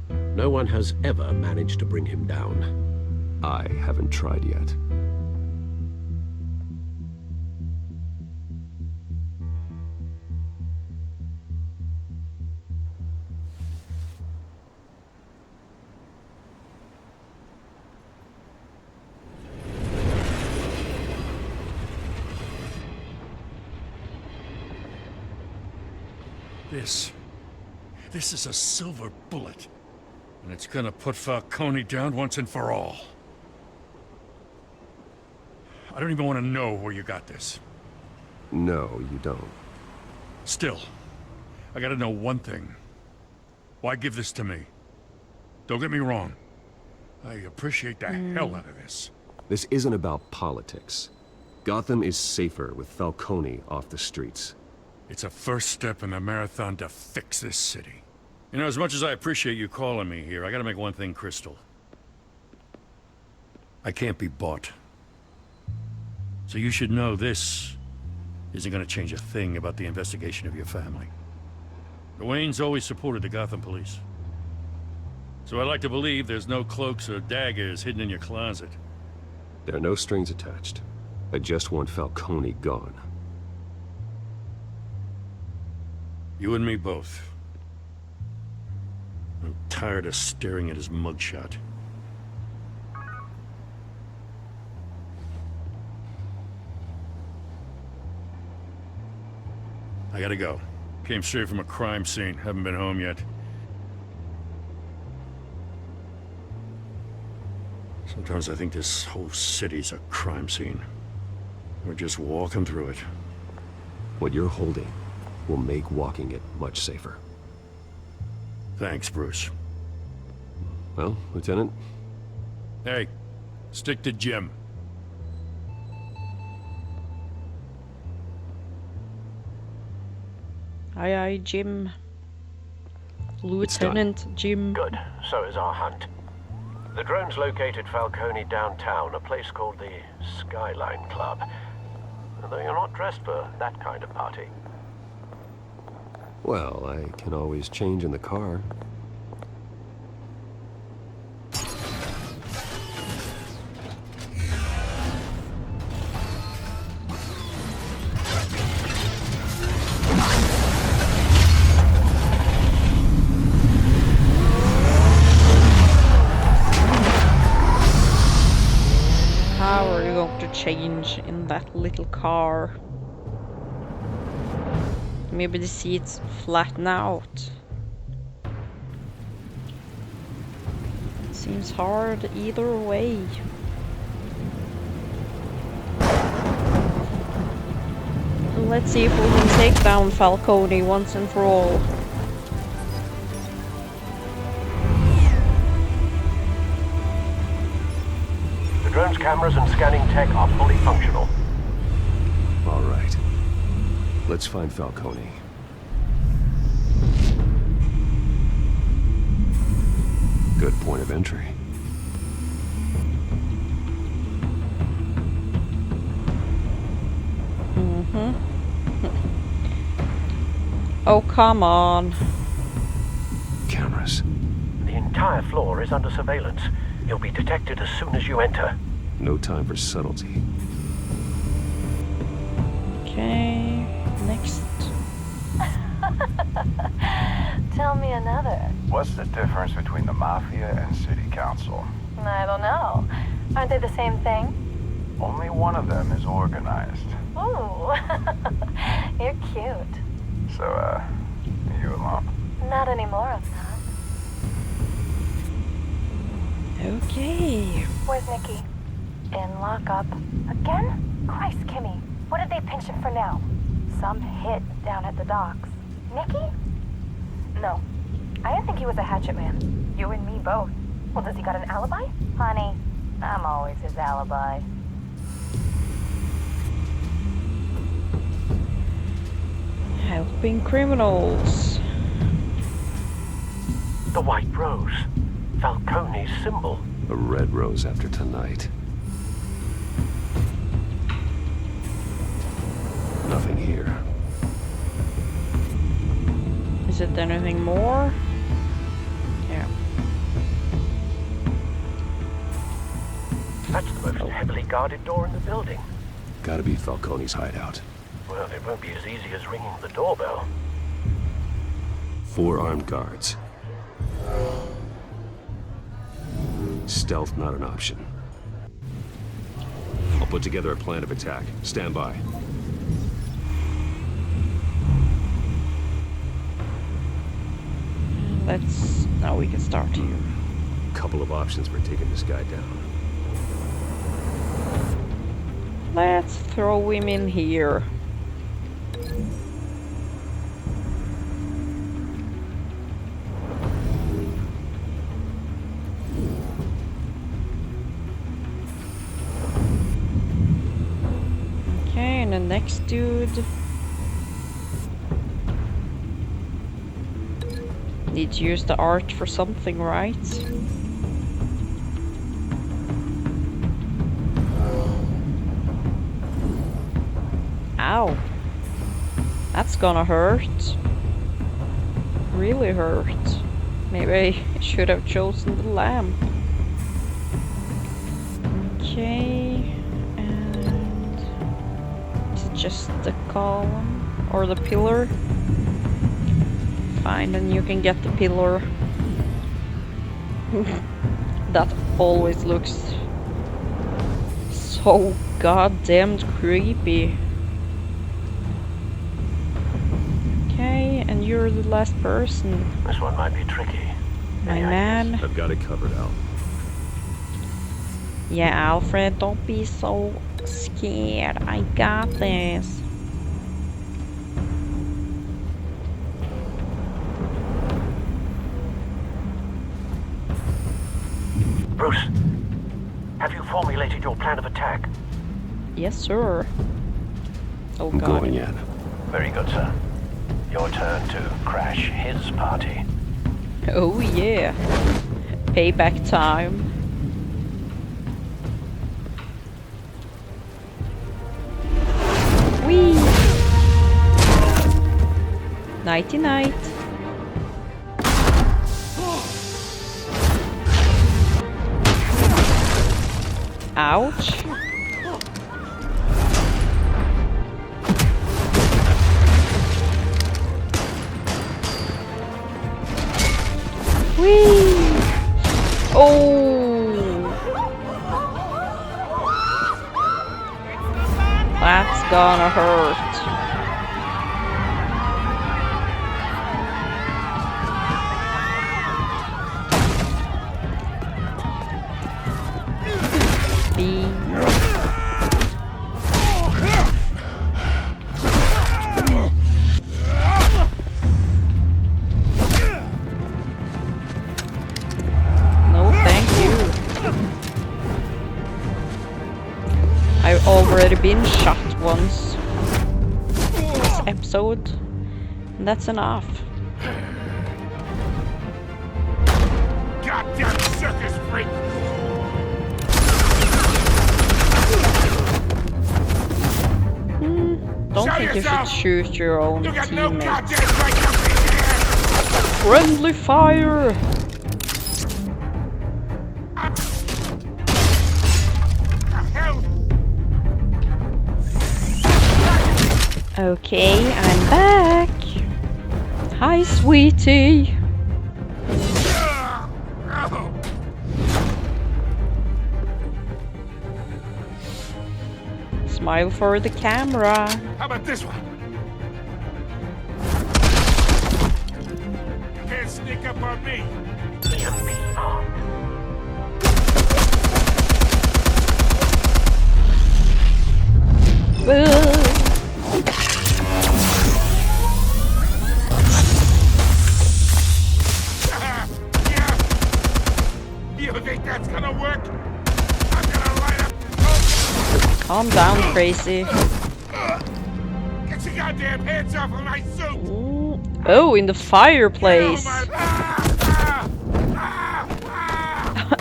No one has ever managed to bring him down.
I haven't tried yet.
This is a silver bullet. And it's gonna put Falcone down once and for all. I don't even want to know where you got this.
No, you don't.
Still, I gotta know one thing. Why give this to me? Don't get me wrong. I appreciate the hell out of this.
This isn't about politics. Gotham is safer with Falcone off the streets.
It's a first step in the marathon to fix this city. You know, as much as I appreciate you calling me here, I gotta make one thing crystal. I can't be bought. So you should know this isn't gonna change a thing about the investigation of your family. The Waynes always supported the Gotham police. So I like to believe there's no cloaks or daggers hidden in your closet.
There are no strings attached. I just want Falcone gone.
You and me both. I'm tired of staring at his mugshot. I gotta go. Came straight from a crime scene. Haven't been home yet. Sometimes I think this whole city's a crime scene. We're just walking through it.
What you're holding will make walking it much safer.
Thanks, Bruce.
Well, Lieutenant?
Hey, stick to Jim.
Aye, aye, Jim. Lieutenant Jim.
Good. So is our hunt. The drones located Falcone downtown, a place called the Skyline Club. Though you're not dressed for that kind of party.
Well, I can always change in the car.
How are you going to change in that little car? Maybe the seats flatten out. Seems hard either way. Let's see if we can take down Falcone once and for all.
The drone's cameras and scanning tech are fully functional.
All right. Let's find Falcone. Good point of entry.
Oh, come on.
Cameras.
The entire floor is under surveillance. You'll be detected as soon as you enter.
No time for subtlety.
Okay, next.
Tell me another.
What's the difference between the Mafia and City Council?
I don't know. Aren't they the same thing?
Only one of them is organized.
Ooh, you're cute.
So, are you alone?
Not anymore, I'm not.
Okay.
Where's Nikki? In lockup. Again? Christ, Kimmy. What did they pinch him for now? Some hit down at the docks. Nikki? No. I didn't think he was a hatchet man. You and me both. Well, does he got an alibi? Honey, I'm always his alibi.
Helping criminals.
The White Rose. Falcone's symbol.
A red rose after tonight. Nothing here.
Is it anything more? Yeah.
That's the most heavily guarded door in the building.
Gotta be Falcone's hideout.
Well, it won't be as easy as ringing the doorbell.
4 armed guards. Stealth not an option. I'll put together a plan of attack. Stand by.
Now we can start here.
Couple of options for taking this guy down.
Let's throw him in here. Okay, and the next dude. Need to use the art for something, right? Ow. That's gonna hurt. Really hurt. Maybe I should have chosen the lamp. Okay. And is it just the column or the pillar? Fine, then you can get the pillar. That always looks so goddamn creepy. Okay, and you're the last person.
This one might be tricky.
My man.
I've got it covered, Al.
Yeah, Alfred, don't be so scared. I got this.
Bruce, have you formulated your plan of attack?
Yes, sir. Oh,
I'm
God.
going in.
Very good, sir. Your turn to crash his party.
Oh, yeah. Payback time. Whee! Nighty night. Ouch. Whee! Oh! That's gonna hurt. B. No, thank you. I've already been shot once this episode, and that's enough.
Goddamn circus freak!
Don't think you should shoot your own
You got no
teammates.
goddamn right to be here!
Friendly fire! Okay, I'm back. Hi, sweetie. Smile for the camera.
How about this one? You can't sneak up on me. You think that's gonna work? I'm gonna light up this
Calm down, crazy.
Get your goddamn hands off of my suit!
Oh, in the fireplace.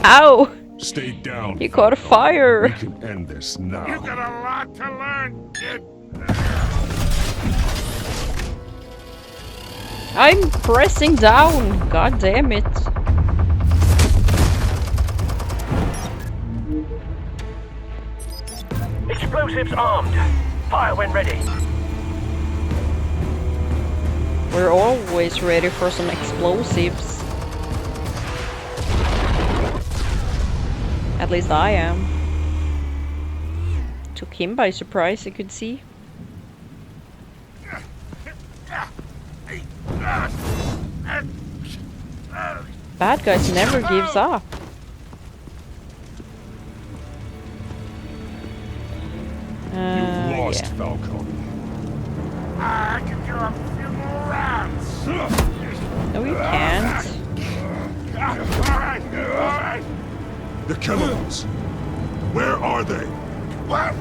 Ow!
Stay down.
You caught a fire.
We can end this now.
You got a lot to learn, kid.
I'm pressing down. God damn it.
Explosives armed. Fire when ready.
We're always ready for some explosives. At least I am. Took him by surprise, you could see. Bad guys never gives up.
You've lost,
yeah.
Falcone.
I can do a few more rounds.
No, you can't.
Alright.
The chemicals. Where are they?
What?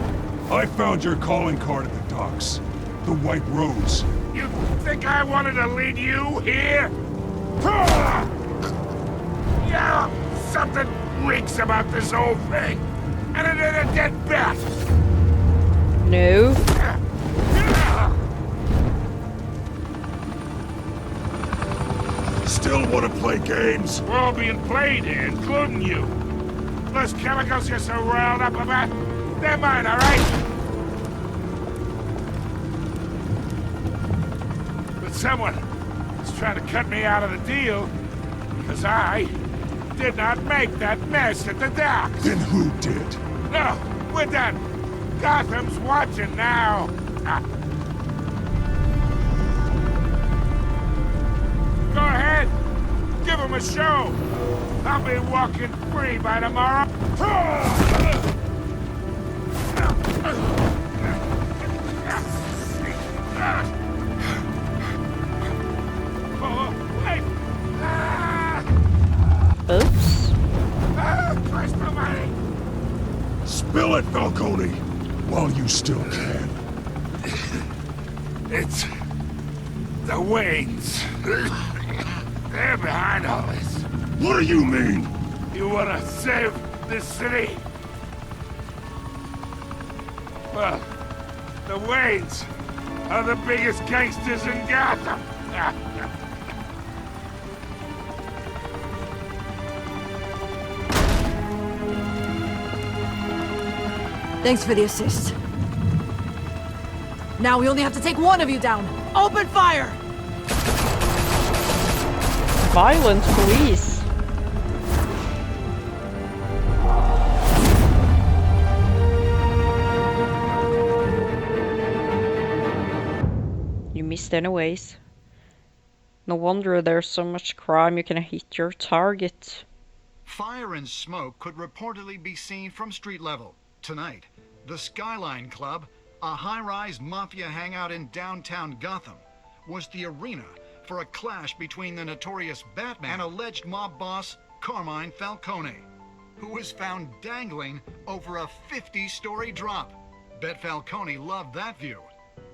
I found your calling card at the docks. The White Rose.
You think I wanted to lead you here? Yeah, something reeks about this whole thing. And it ain't a dead bat.
No.
Still want to play games?
We're all being played here, including you. Those chemicals you're so riled up about, they're mine, all right? But someone is trying to cut me out of the deal because I did not make that mess at the docks.
Then who did?
No, we're done. Gotham's watching now. Go ahead. Give him a show. I'll be walking free by tomorrow.
Oops.
Spill it, Falcone! While you still can.
It's the Waynes. They're behind all this.
What do you mean?
You wanna save this city? Well, the Waynes are the biggest gangsters in Gotham.
Thanks for the assist. Now we only have to take one of you down. Open fire!
Violent police. You missed anyways. No wonder there's so much crime you can hit your target.
Fire and smoke could reportedly be seen from street level. Tonight, the Skyline Club, a high-rise mafia hangout in downtown Gotham, was the arena for a clash between the notorious Batman and alleged mob boss Carmine Falcone, who was found dangling over a 50-story drop. Bet Falcone loved that view.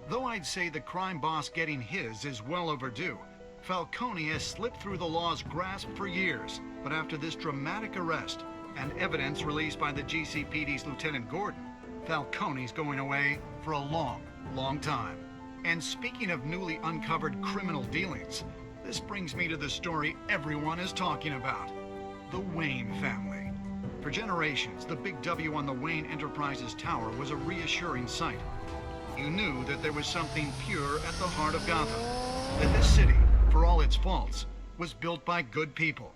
Though I'd say the crime boss getting his is well overdue, Falcone has slipped through the law's grasp for years. But after this dramatic arrest and evidence released by the GCPD's Lieutenant Gordon, Falcone's going away for a long, long time. And speaking of newly uncovered criminal dealings, this brings me to the story everyone is talking about. The Wayne family. For generations, the big W on the Wayne Enterprises Tower was a reassuring sight. You knew that there was something pure at the heart of Gotham. That this city, for all its faults, was built by good people.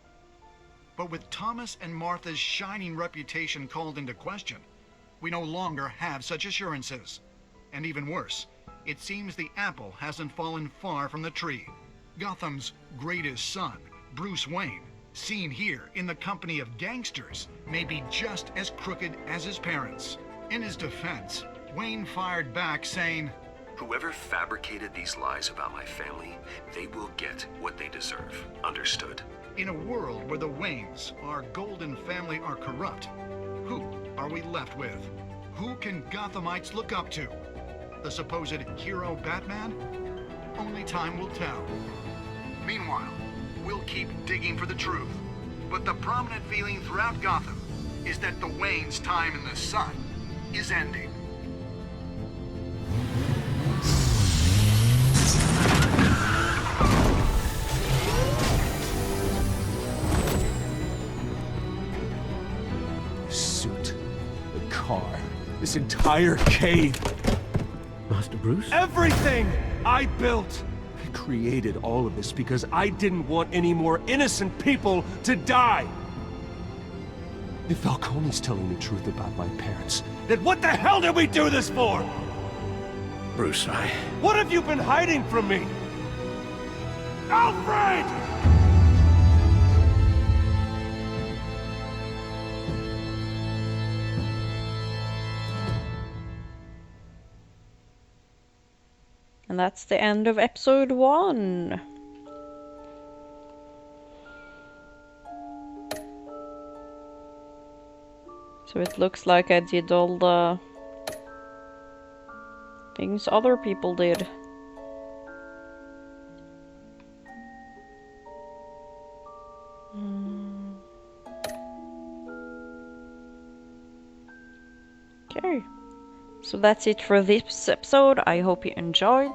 But with Thomas and Martha's shining reputation called into question, we no longer have such assurances. And even worse, it seems the apple hasn't fallen far from the tree. Gotham's greatest son, Bruce Wayne, seen here in the company of gangsters, may be just as crooked as his parents. In his defense, Wayne fired back saying,
"Whoever fabricated these lies about my family, they will get what they deserve. Understood?"
In a world where the Waynes, our golden family, are corrupt, who are we left with? Who can Gothamites look up to? The supposed hero Batman? Only time will tell. Meanwhile, we'll keep digging for the truth. But the prominent feeling throughout Gotham is that the Waynes' time in the sun is ending.
Suit, the car, this entire cave.
Master Bruce?
Everything I built! I created all of this because I didn't want any more innocent people to die! If Falcone's telling the truth about my parents, then what the hell did we do this for?
Bruce,
What have you been hiding from me? Alfred!
And that's the end of episode 1. So it looks like I did all the things other people did. Okay. So that's it for this episode. I hope you enjoyed.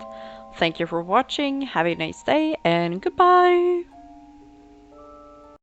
Thank you for watching. Have a nice day and goodbye.